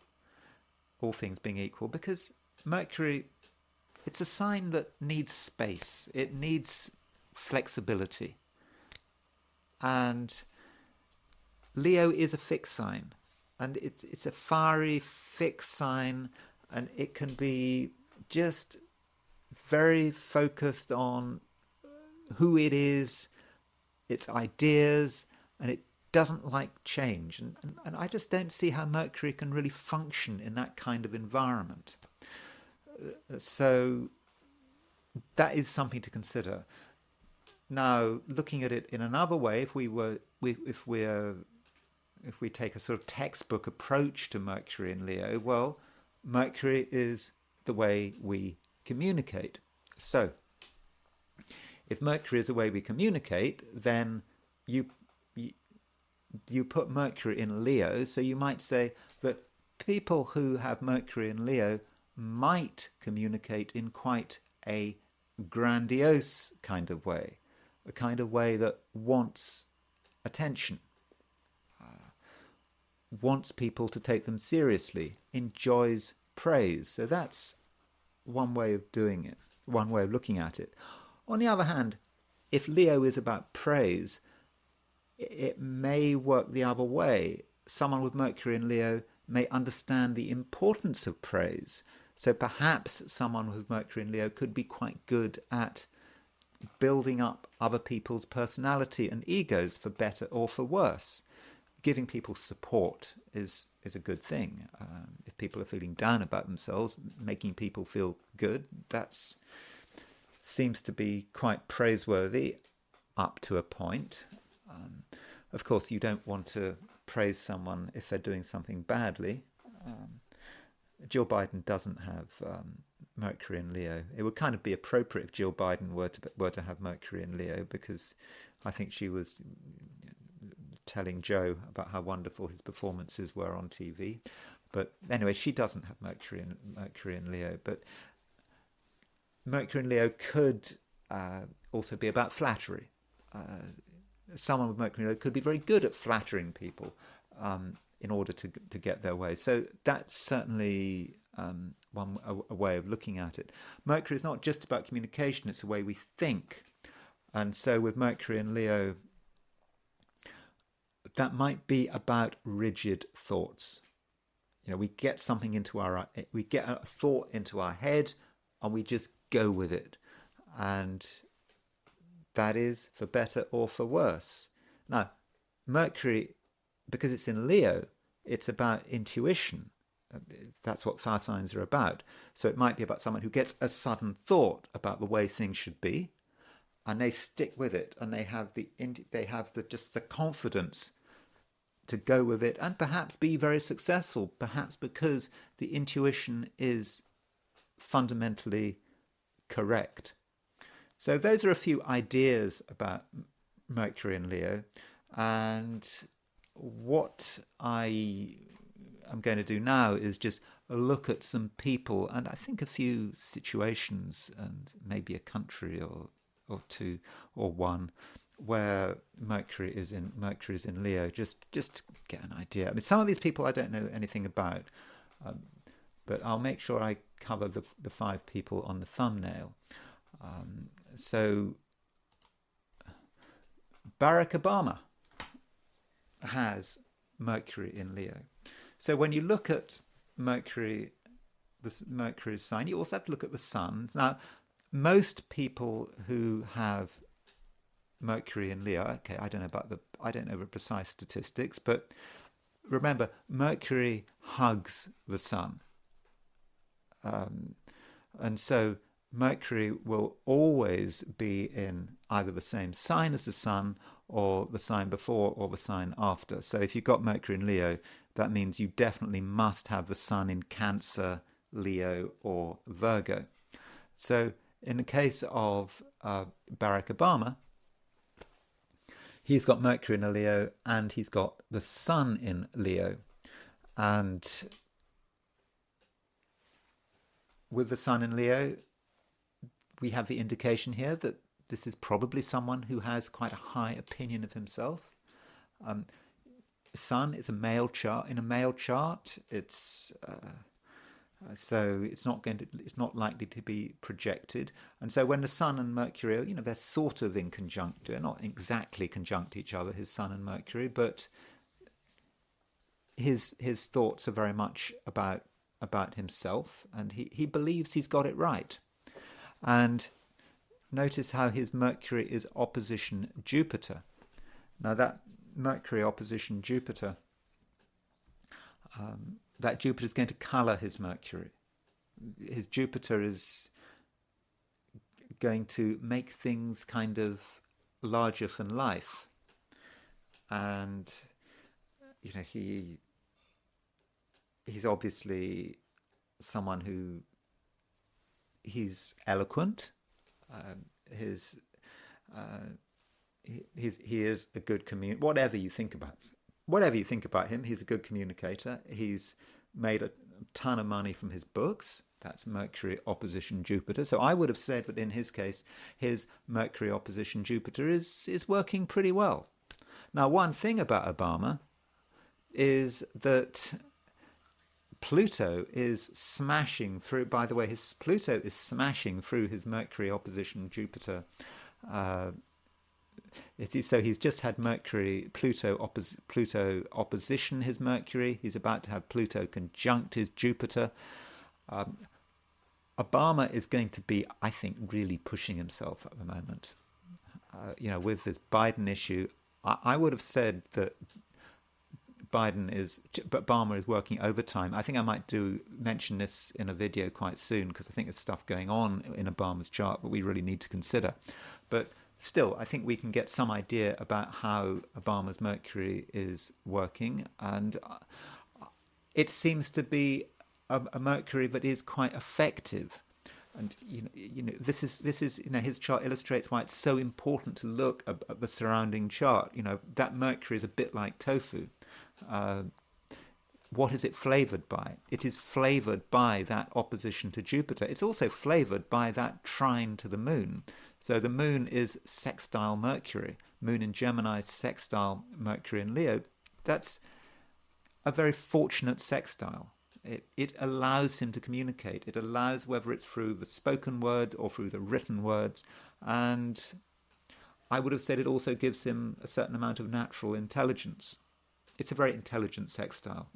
Because Mercury, it's a sign that needs space. It needs flexibility. And Leo is a fixed sign. And it's a fiery, fixed sign. And it can be just very focused on who it is, its ideas, and doesn't like change. And I just don't see how Mercury can really function in that kind of environment. So that is something to consider. Now, looking at it in another way, if we take a sort of textbook approach to Mercury in Leo, well, Mercury is the way we communicate. So, if Mercury is the way we communicate, then you put Mercury in Leo. So you might say that people who have Mercury in Leo might communicate in quite a grandiose kind of way, a kind of way that wants attention, wants people to take them seriously, enjoys praise. So that's one way of doing it, one way of looking at it. On the other hand, if Leo is about praise, it may work the other way. Someone with Mercury in Leo may understand the importance of praise. So perhaps someone with Mercury in Leo could be quite good at building up other people's personality and egos, for better or for worse. Giving people support is a good thing. If people are feeling down about themselves, making people feel good, that seems to be quite praiseworthy up to a point. Of course, you don't want to praise someone if they're doing something badly. Jill Biden doesn't have Mercury in Leo. It would kind of be appropriate if Jill Biden were to have Mercury in Leo, because I think she was telling Joe about how wonderful his performances were on TV. But anyway, she doesn't have Mercury in Leo. But Mercury in Leo could also be about flattery. Someone with Mercury in Leo could be very good at flattering people in order to get their way. So that's certainly a way of looking at it. Mercury is not just about communication, it's the way we think. And so with Mercury in Leo, that might be about rigid thoughts. We get something we get a thought into our head and we just go with it. And that is for better or for worse. Now, Mercury, because it's in Leo, it's about intuition. That's what fire signs are about. So it might be about someone who gets a sudden thought about the way things should be, and they stick with it, and they have just the confidence to go with it, and perhaps be very successful. Perhaps because the intuition is fundamentally correct. So those are a few ideas about Mercury in Leo, and what I am going to do now is just look at some people, and I think a few situations, and maybe a country or two or one, where Mercury is in Leo, just to get an idea. I mean, some of these people I don't know anything about, but I'll make sure I cover the 5 people on the thumbnail. So Barack Obama has Mercury in Leo. So when you look at Mercury's sign, you also have to look at the sun. Now, most people who have Mercury in Leo, okay, I don't know the precise statistics, but remember, Mercury hugs the sun. And so Mercury will always be in either the same sign as the sun, or the sign before, or the sign after. So if you've got Mercury in Leo, that means you definitely must have the sun in Cancer, Leo, or Virgo. So in the case of Barack Obama, he's got Mercury in a Leo, and he's got the sun in Leo. And with the sun in Leo, we have the indication here that this is probably someone who has quite a high opinion of himself. Sun is a male chart. In a male chart, it's so it's not likely to be projected. And so when the Sun and Mercury, they're sort of in conjunct. They're not exactly conjunct each other, his Sun and Mercury, but his thoughts are very much about himself, and he believes he's got it right. And notice how his Mercury is opposition Jupiter. Now Mercury opposition Jupiter, that Jupiter is going to colour his Mercury. His Jupiter is going to make things kind of larger than life. And, he's obviously someone who, he's eloquent. He is a good whatever you think about him, he's a good communicator. He's made a ton of money from his books. That's Mercury opposition Jupiter. So I would have said that in his case, his Mercury opposition Jupiter is working pretty well. Now, one thing about Obama is that Pluto is smashing through. By the way, his Pluto is smashing through his Mercury opposition Jupiter. So he's just had Pluto opposition his Mercury. He's about to have Pluto conjunct his Jupiter. Obama is going to be, I think, really pushing himself at the moment. With this Biden issue, I would have said that Obama is working overtime. I think I might mention this in a video quite soon, because I think there's stuff going on in Obama's chart that we really need to consider. But still, I think we can get some idea about how Obama's Mercury is working, and it seems to be a Mercury that is quite effective. And this is his chart illustrates why it's so important to look at the surrounding chart. That Mercury is a bit like tofu. What is it flavoured by? It is flavoured by that opposition to Jupiter. It's also flavoured by that trine to the moon. So the moon is sextile Mercury. Moon in Gemini is sextile Mercury in Leo. That's a very fortunate sextile. It allows him to communicate. It allows, whether it's through the spoken word or through the written words. And I would have said it also gives him a certain amount of natural intelligence. It's a very intelligent sextile,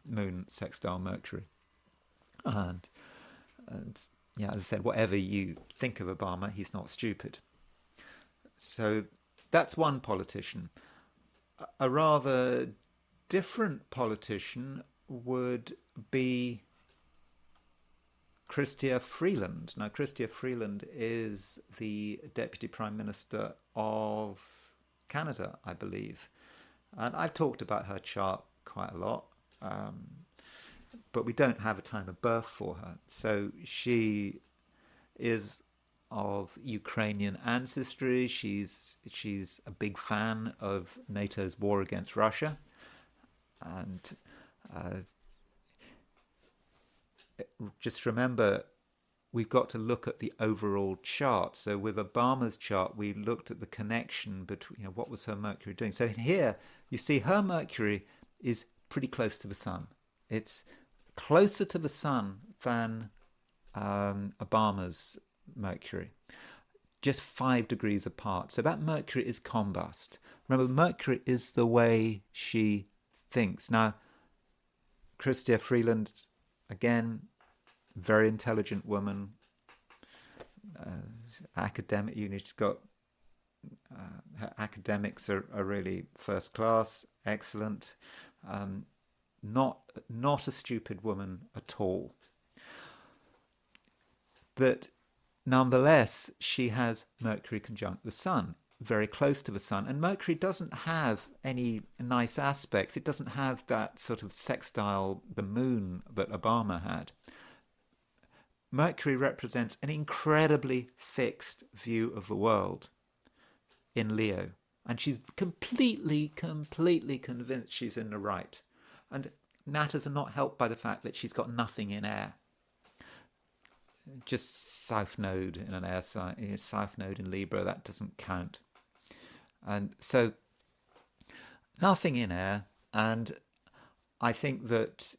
moon sextile Mercury. And yeah, as I said, whatever you think of Obama, he's not stupid. So that's one politician. A rather different politician would be Chrystia Freeland. Now, Chrystia Freeland is the Deputy Prime Minister of Canada, I believe. And I've talked about her chart quite a lot, but we don't have a time of birth for her. So she is of Ukrainian ancestry. She's a big fan of NATO's war against Russia. And just remember, we've got to look at the overall chart. So with Obama's chart, we looked at the connection between, what was her Mercury doing. So here, you see her Mercury is pretty close to the sun. It's closer to the sun than Obama's Mercury, just 5 degrees apart. So that Mercury is combust. Remember, Mercury is the way she thinks. Now, Chrystia Freeland, again, very intelligent woman, academic. She's got her academics are really first class, excellent. Not a stupid woman at all. But nonetheless, she has Mercury conjunct the Sun, very close to the Sun. And Mercury doesn't have any nice aspects. It doesn't have that sort of sextile, the moon, that Obama had. Mercury represents an incredibly fixed view of the world in Leo. And she's completely convinced she's in the right. And matters are not helped by the fact that she's got nothing in air. Just South Node in an air sign, South Node in Libra, that doesn't count. And so nothing in air. And I think that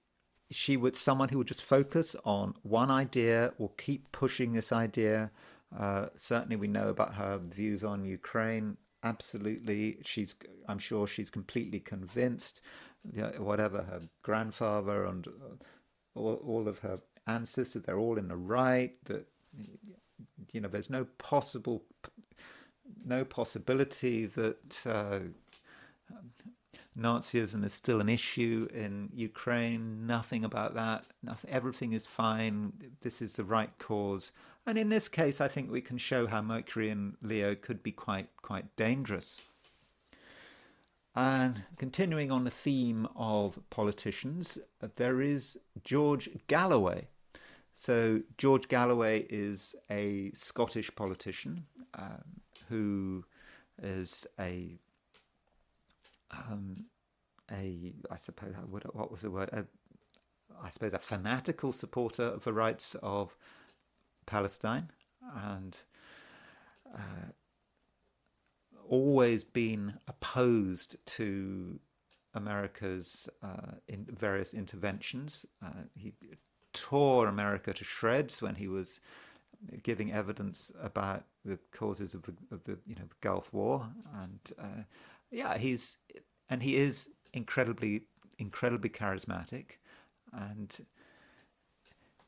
someone who would just focus on one idea or keep pushing this idea. Certainly we know about her views on Ukraine. Absolutely. I'm sure she's completely convinced, whatever her grandfather and all of her ancestors, they're all in the right, that there's no possibility that Nazism is still an issue in Ukraine. Nothing about that. Nothing. Everything is fine. This is the right cause. And in this case, I think we can show how Mercury in Leo could be quite dangerous. And continuing on the theme of politicians, there is George Galloway. So George Galloway is a Scottish politician who is I suppose, what was the word? I suppose a fanatical supporter of the rights of Palestine, and always been opposed to America's in various interventions. He tore America to shreds when he was giving evidence about the causes of the Gulf War, and he is incredibly charismatic, and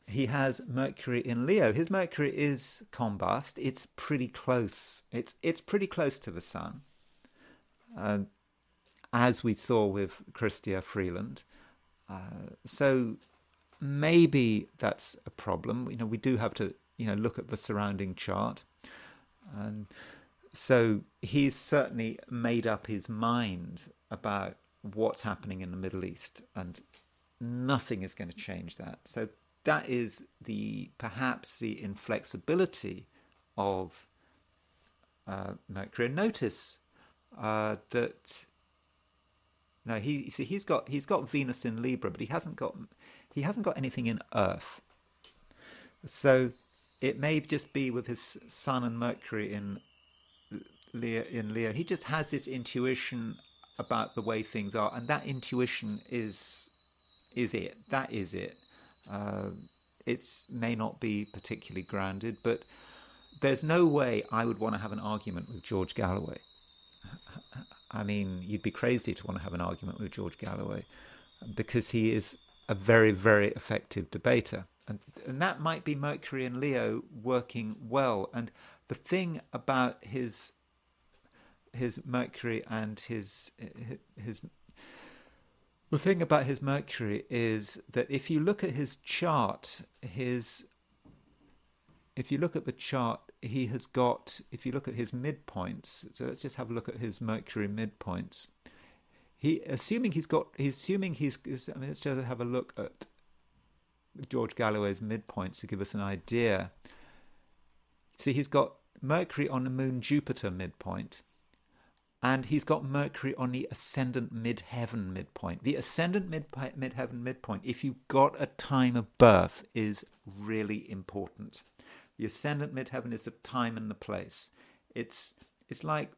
he has Mercury in Leo. His Mercury is combust. It's pretty close. It's pretty close to the Sun, as we saw with Chrystia Freeland. So maybe that's a problem. We do have to look at the surrounding chart, and so he's certainly made up his mind about what's happening in the Middle East, and nothing is going to change that. So that is perhaps the inflexibility of Mercury. And notice that he's got Venus in Libra, but he hasn't got anything in Earth. So it may just be with his Sun and Mercury in Leo. He just has this intuition about the way things are, and that intuition is it. That is it. It may not be particularly grounded, but there's no way I would want to have an argument with George Galloway. I mean, you'd be crazy to want to have an argument with George Galloway, because he is a very, very effective debater. And that might be Mercury in Leo working well. And the thing about his Mercury and the thing about his Mercury is that if you look at his chart, if you look at the chart, he has got, if you look at his midpoints, so let's just have a look at his Mercury midpoints. Let's just have a look at George Galloway's midpoints to give us an idea. See, he's got Mercury on the Moon Jupiter midpoint, and he's got Mercury on the ascendant midheaven midpoint. The ascendant midheaven midpoint, if you've got a time of birth, is really important. The ascendant midheaven is the time and the place. It's like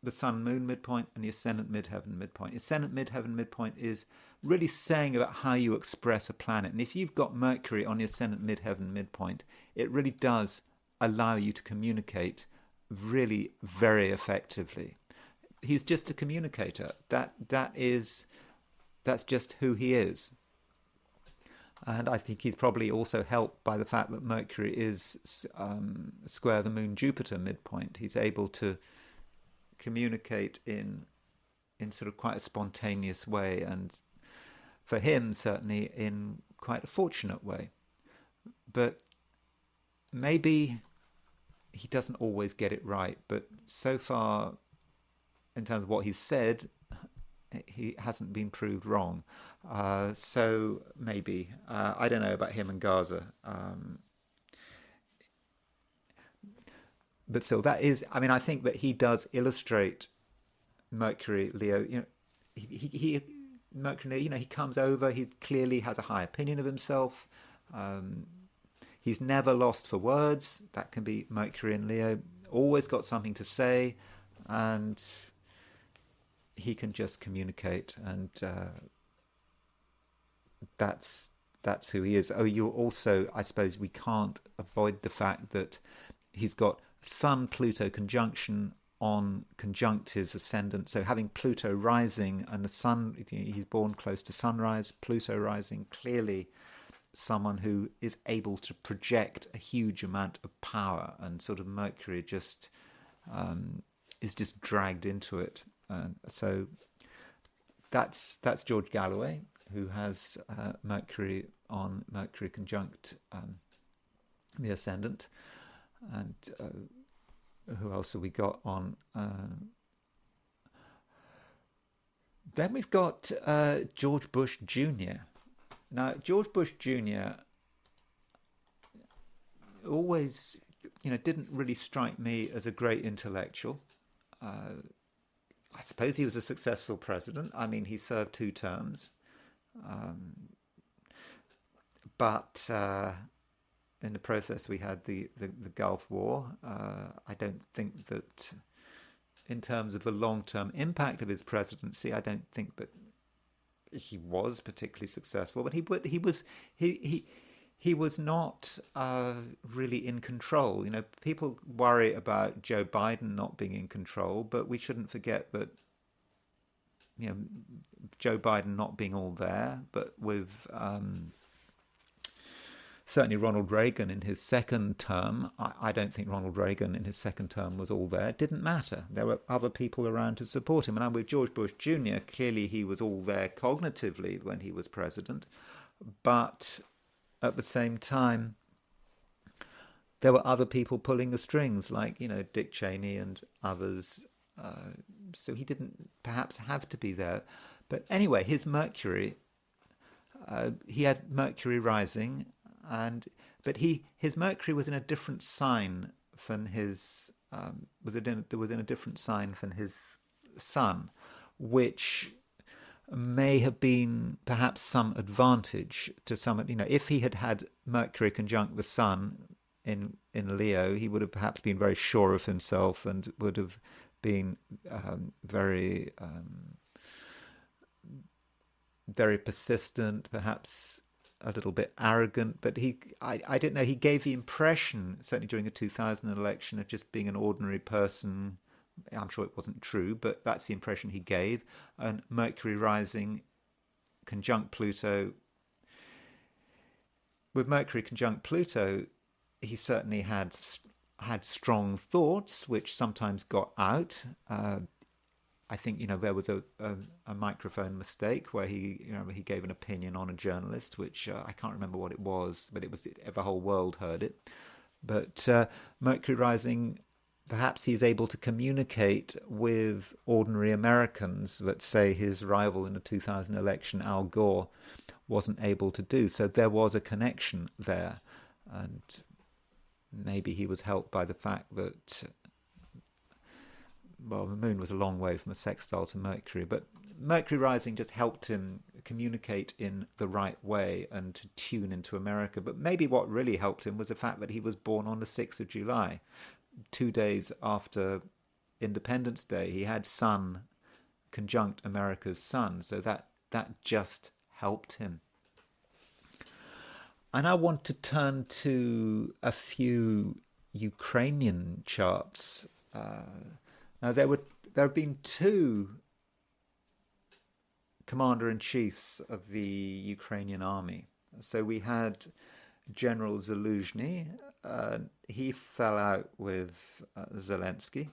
the Sun Moon midpoint and the ascendant midheaven midpoint. Ascendant midheaven midpoint is really saying about how you express a planet. And if you've got Mercury on the ascendant midheaven midpoint, it really does allow you to communicate really very effectively. He's just a communicator. That's just who he is. And I think he's probably also helped by the fact that Mercury is square the Moon Jupiter midpoint. He's able to communicate in sort of quite a spontaneous way, and for him certainly in quite a fortunate way. But maybe he doesn't always get it right, but so far in terms of what he's said, he hasn't been proved wrong. So maybe I don't know about him and Gaza, but still, that is. I mean, I think that he does illustrate Mercury Leo. Mercury. He comes over. He clearly has a high opinion of himself. He's never lost for words. That can be Mercury in Leo. Always got something to say, and he can just communicate, and that's who he is. Oh, you also, I suppose, we can't avoid the fact that he's got Sun-Pluto conjunction on conjunct his ascendant. So having Pluto rising and the Sun, he's born close to sunrise, Pluto rising, clearly someone who is able to project a huge amount of power, and sort of Mercury just is just dragged into it. And so that's George Galloway, who has Mercury conjunct the ascendant. And who else have we got on? Then we've got George Bush Jr. Now, George Bush Jr. always, didn't really strike me as a great intellectual. I suppose he was a successful president. I mean, he served 2 terms. But in the process, we had the Gulf War. I don't think that, in terms of the long-term impact of his presidency, I don't think that he was particularly successful. But he was not really in control. People worry about Joe Biden not being in control, but we shouldn't forget that, Joe Biden not being all there, but with certainly Ronald Reagan in his second term. I don't think Ronald Reagan in his second term was all there. It didn't matter. There were other people around to support him. And with George Bush Jr., clearly he was all there cognitively when he was president. But at the same time, there were other people pulling the strings, like, Dick Cheney and others. So he didn't perhaps have to be there. But anyway, his Mercury, he had Mercury rising, but his Mercury was in a different sign than his within a different sign than his Sun, which may have been perhaps some advantage to some. If he had Mercury conjunct the Sun in Leo, he would have perhaps been very sure of himself and would have been very very persistent, perhaps a little bit arrogant, but I don't know, he gave the impression, certainly during the 2000 election, of just being an ordinary person. I'm sure it wasn't true, but that's the impression he gave. And Mercury rising conjunct Pluto. With Mercury conjunct Pluto, he certainly had strong thoughts, which sometimes got out. I think there was a microphone mistake where he gave an opinion on a journalist, which I can't remember what it was, but it was the whole world heard it. But Mercury rising, perhaps he's able to communicate with ordinary Americans that, say, his rival in the 2000 election, Al Gore, wasn't able to do. So there was a connection there, and maybe he was helped by the fact that, well, the moon was a long way from a sextile to Mercury, but Mercury rising just helped him communicate in the right way and to tune into America. But maybe what really helped him was the fact that he was born on the 6th of July, 2 days after Independence Day. He had Sun conjunct America's Sun, so that just helped him. And I want to turn to a few Ukrainian charts. Now, there have been 2 commander-in-chiefs of the Ukrainian army. So we had General Zaluzhny. He fell out with Zelensky.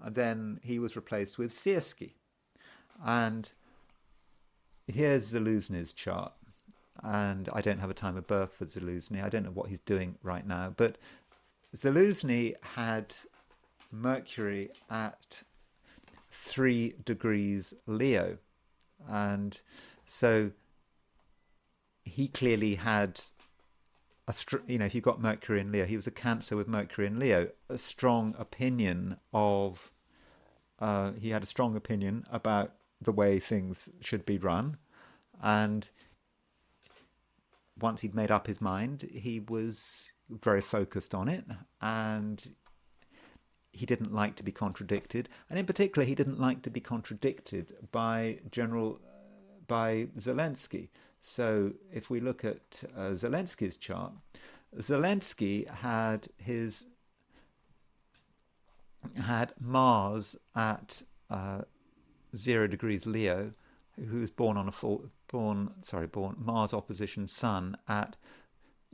And then he was replaced with Siersky. And here's Zaluzhny's chart. And I don't have a time of birth for Zaluzhny. I don't know what he's doing right now. But Zaluzhny had Mercury at 3 degrees Leo. And so he clearly had, if you got Mercury in Leo, he was a Cancer with Mercury in Leo, a strong opinion of, he had a strong opinion about the way things should be run. And once he'd made up his mind, he was very focused on it, and he didn't like to be contradicted. And in particular, he didn't like to be contradicted by Zelensky. So if we look at Zelensky's chart, Zelensky had Mars at 0 degrees Leo, who was born on Mars opposition Sun at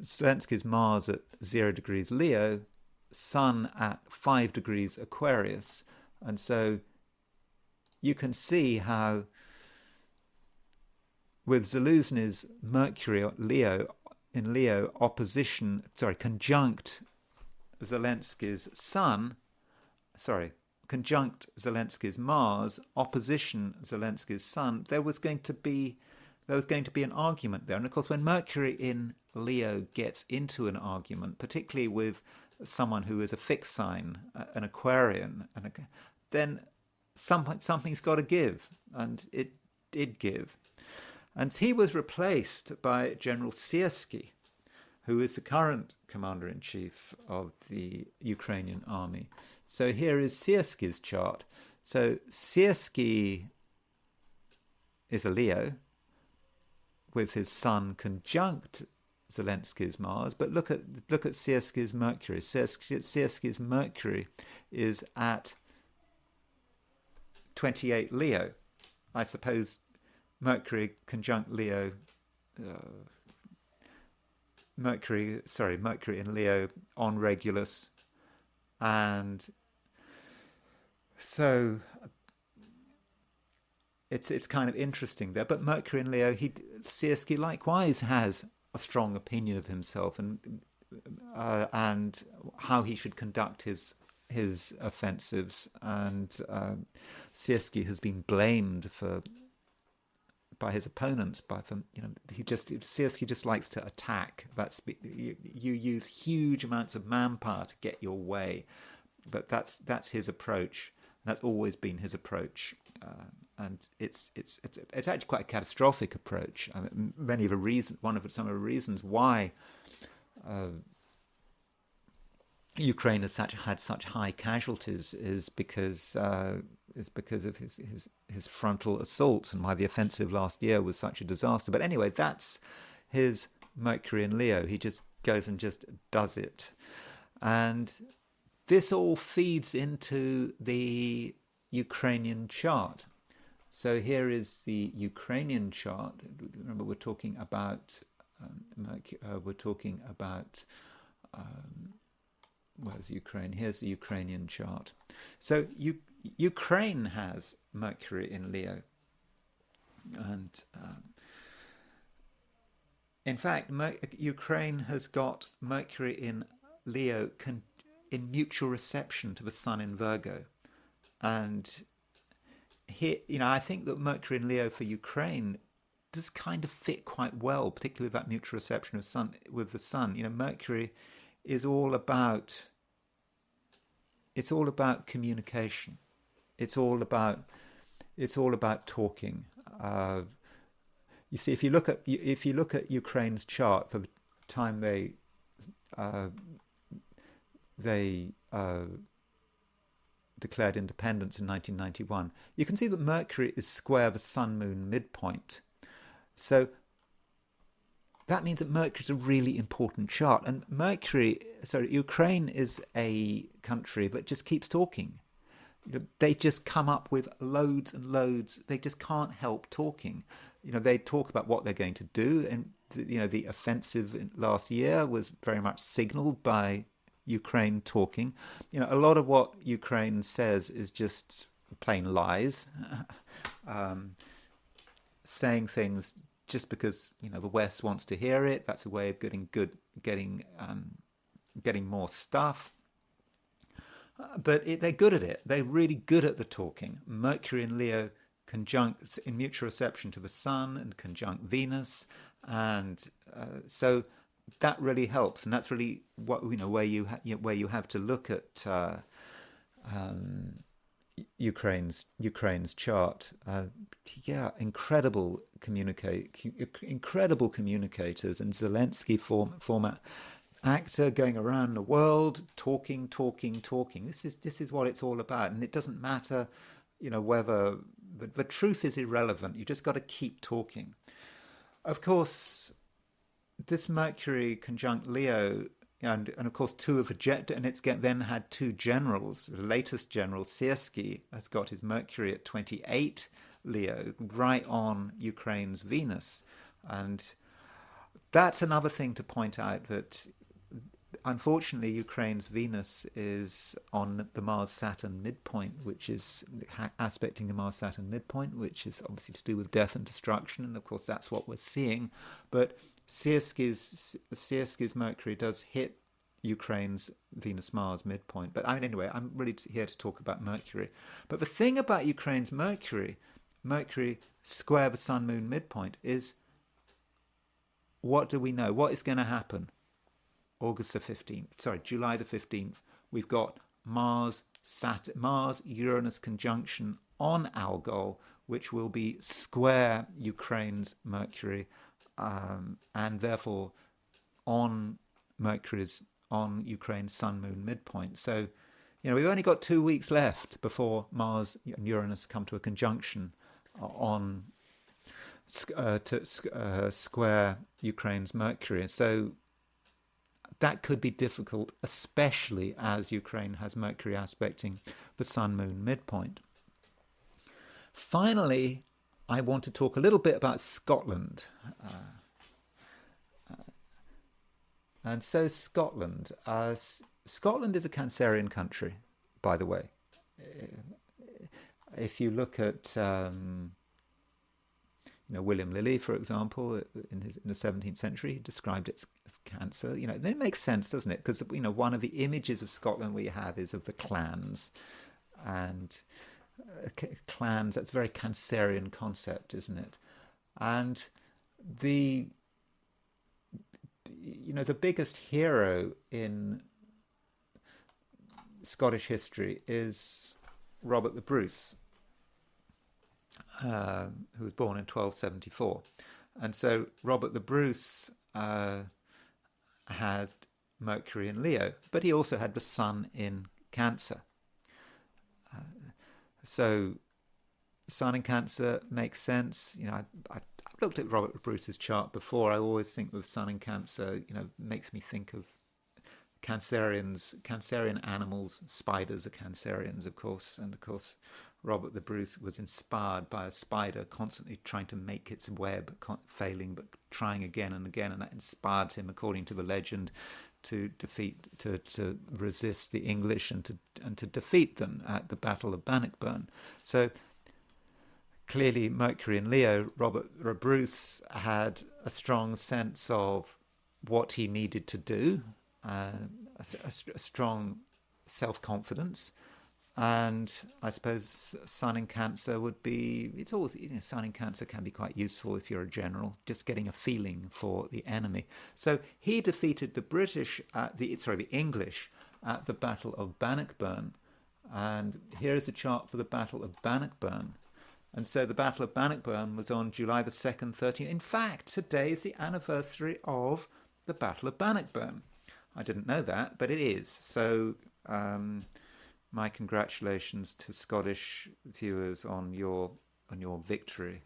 Zelensky's Mars at 0 degrees Leo, Sun at 5 degrees Aquarius. And so you can see how with Zaluzhny's Mercury in Leo conjunct Zelensky's Sun, conjunct Zelensky's Mars, opposition Zelensky's Sun, there was going to be an argument there. And of course, when Mercury in Leo gets into an argument, particularly with someone who is a fixed sign, an Aquarian, then something's got to give, and it did give. And he was replaced by General Siersky, who is the current commander-in-chief of the Ukrainian army. So here is Siersky's chart. So Siersky is a Leo with his Sun conjunct Zelensky's Mars, but look at Siersky's Mercury. Siersky's Mercury is at 28 Leo. I suppose Mercury conjunct Leo, Mercury in Leo on Regulus, and so it's kind of interesting there. But Mercury in Leo, Siersky likewise has a strong opinion of himself and how he should conduct his offensives, and Siersky has been blamed by his opponents. Siersky just likes to attack. You use huge amounts of manpower to get your way, but that's his approach. That's always been his approach, and it's actually quite a catastrophic approach. I mean, some of the reasons why Ukraine has had such high casualties is because of his frontal assaults, and why the offensive last year was such a disaster. But anyway, that's his Mercury in Leo. He just goes and just does it, and this all feeds into the Ukrainian chart. So here is the Ukrainian chart. Remember, we're talking about where's Ukraine? Here's the Ukrainian chart. So Ukraine has Mercury in Leo, and in fact, Ukraine has got Mercury in Leo in mutual reception to the Sun in Virgo, and here, I think that Mercury in Leo for Ukraine does kind of fit quite well, particularly with that mutual reception of the Sun. Mercury is all about. It's all about communication. It's all about talking. You see, if you look at Ukraine's chart for the time they declared independence in 1991, you can see that Mercury is square the Sun-Moon midpoint. So that means that Mercury is a really important chart. And Ukraine is a country that just keeps talking. They just come up with loads and loads. They just can't help talking. They talk about what they're going to do. And, the offensive last year was very much signaled by Ukraine talking. A lot of what Ukraine says is just plain lies, saying things just because the West wants to hear it. That's a way of getting more stuff. But they're good at it. They're really good at the talking. Mercury in Leo conjunct in mutual reception to the Sun and conjunct Venus, and so that really helps. And that's really what where you have to look at Ukraine's chart. Incredible communicators, and Zelensky format actor going around the world talking. This is what it's all about, and it doesn't matter, whether the truth is irrelevant. You just got to keep talking. Of course, this Mercury conjunct Leo, and of course then had two generals. The latest general, Siersky, has got his Mercury at 28 Leo, right on Ukraine's Venus, and that's another thing to point out, that unfortunately, Ukraine's Venus is on the Mars-Saturn midpoint, which is aspecting the Mars-Saturn midpoint, which is obviously to do with death and destruction. And of course, that's what we're seeing. But Siersky's Mercury does hit Ukraine's Venus-Mars midpoint. But I mean, anyway, I'm really here to talk about Mercury. But the thing about Ukraine's Mercury square the Sun-Moon midpoint, is what do we know? What is going to happen? July the 15th, we've got Mars-Uranus conjunction on Algol, which will be square Ukraine's Mercury, and therefore on Ukraine's Sun-Moon midpoint. So, we've only got 2 weeks left before Mars and Uranus come to a conjunction on square Ukraine's Mercury. So that could be difficult, especially as Ukraine has Mercury aspecting the Sun-Moon midpoint. Finally, I want to talk a little bit about Scotland. And so Scotland is a Cancerian country, by the way. If you look at William Lilly, for example, in the 17th century, he described it as Cancer. Then it makes sense, doesn't it? Because one of the images of Scotland we have is of the clans, and clans. That's a very Cancerian concept, isn't it? And the biggest hero in Scottish history is Robert the Bruce, who was born in 1274. And so Robert the Bruce had Mercury in Leo, but he also had the Sun in Cancer. So Sun in Cancer makes sense. I've looked at Robert Bruce's chart before. I always think with Sun in Cancer, makes me think of Cancerian animals. Spiders are Cancerians, of course, and of course Robert the Bruce was inspired by a spider constantly trying to make its web, failing but trying again and again, and that inspired him, according to the legend, to resist the English and to defeat them at the Battle of Bannockburn. So clearly, Mercury in Leo, Robert Bruce had a strong sense of what he needed to do, a strong self-confidence. And I suppose Sun in Cancer would be, it's always, Sun in Cancer can be quite useful if you're a general, just getting a feeling for the enemy. So he defeated the English at the Battle of Bannockburn. And here is a chart for the Battle of Bannockburn. And so the Battle of Bannockburn was on July the 2nd, 13th. In fact, today is the anniversary of the Battle of Bannockburn. I didn't know that, but it is. So my congratulations to Scottish viewers on your victory.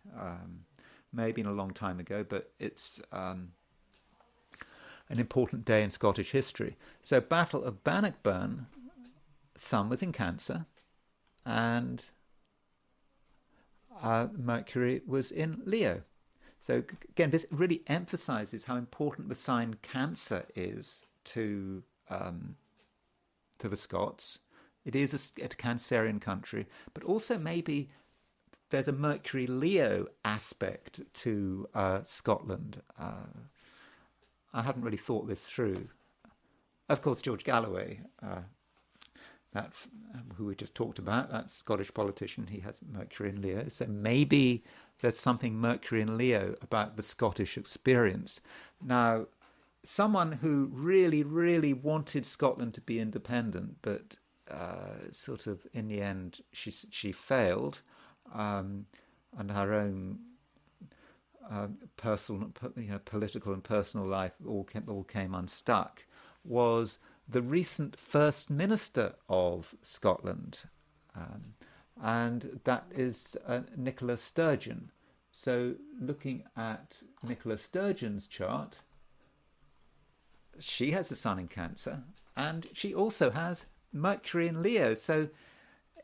Maybe in a long time ago, but it's an important day in Scottish history. So Battle of Bannockburn, Sun was in Cancer, and Mercury was in Leo. So again, this really emphasizes how important the sign Cancer is to the Scots. It is a Cancerian country, but also maybe there's a Mercury-Leo aspect to Scotland. I hadn't really thought this through. Of course, George Galloway, who we just talked about, that Scottish politician, he has Mercury in Leo. So maybe there's something Mercury in Leo about the Scottish experience. Now, someone who really, really wanted Scotland to be independent, but sort of in the end she failed, and her own personal, political and personal life all came unstuck, was the recent First Minister of Scotland, and that is Nicola Sturgeon. So looking at Nicola Sturgeon's chart, she has the Sun in Cancer, and she also has Mercury in Leo. So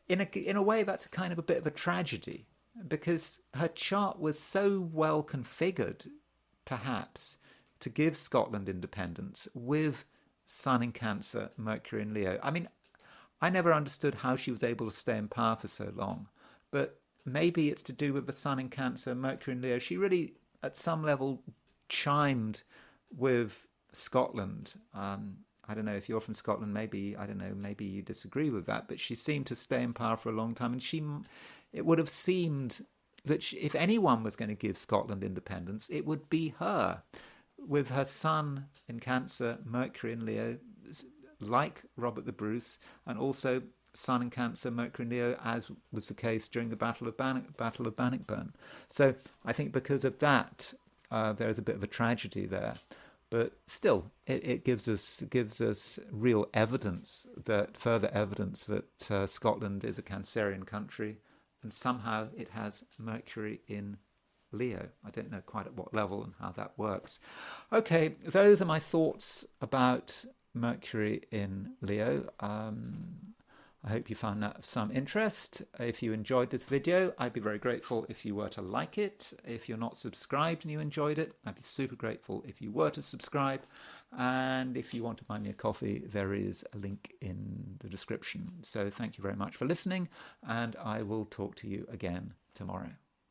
in a way, that's kind of a bit of a tragedy, because her chart was so well configured, perhaps, to give Scotland independence with Sun in Cancer, Mercury in Leo. I mean, I never understood how she was able to stay in power for so long, but maybe it's to do with the Sun in Cancer, Mercury in Leo. She really, at some level, chimed with Scotland. I don't know if you're from Scotland, maybe, I don't know, maybe you disagree with that, but she seemed to stay in power for a long time. And it would have seemed that if anyone was going to give Scotland independence, it would be her. With her Sun in Cancer, Mercury in Leo, like Robert the Bruce, and also Sun in Cancer, Mercury in Leo, as was the case during the Battle of Bannockburn. So I think because of that, there is a bit of a tragedy there. But still, it gives us real evidence, further evidence that Scotland is a Cancerian country, and somehow it has Mercury in Leo. I don't know quite at what level and how that works. Okay, those are my thoughts about Mercury in Leo. I hope you found that of some interest. If you enjoyed this video, I'd be very grateful if you were to like it. If you're not subscribed and you enjoyed it, I'd be super grateful if you were to subscribe. And if you want to buy me a coffee, there is a link in the description. So thank you very much for listening, and I will talk to you again tomorrow.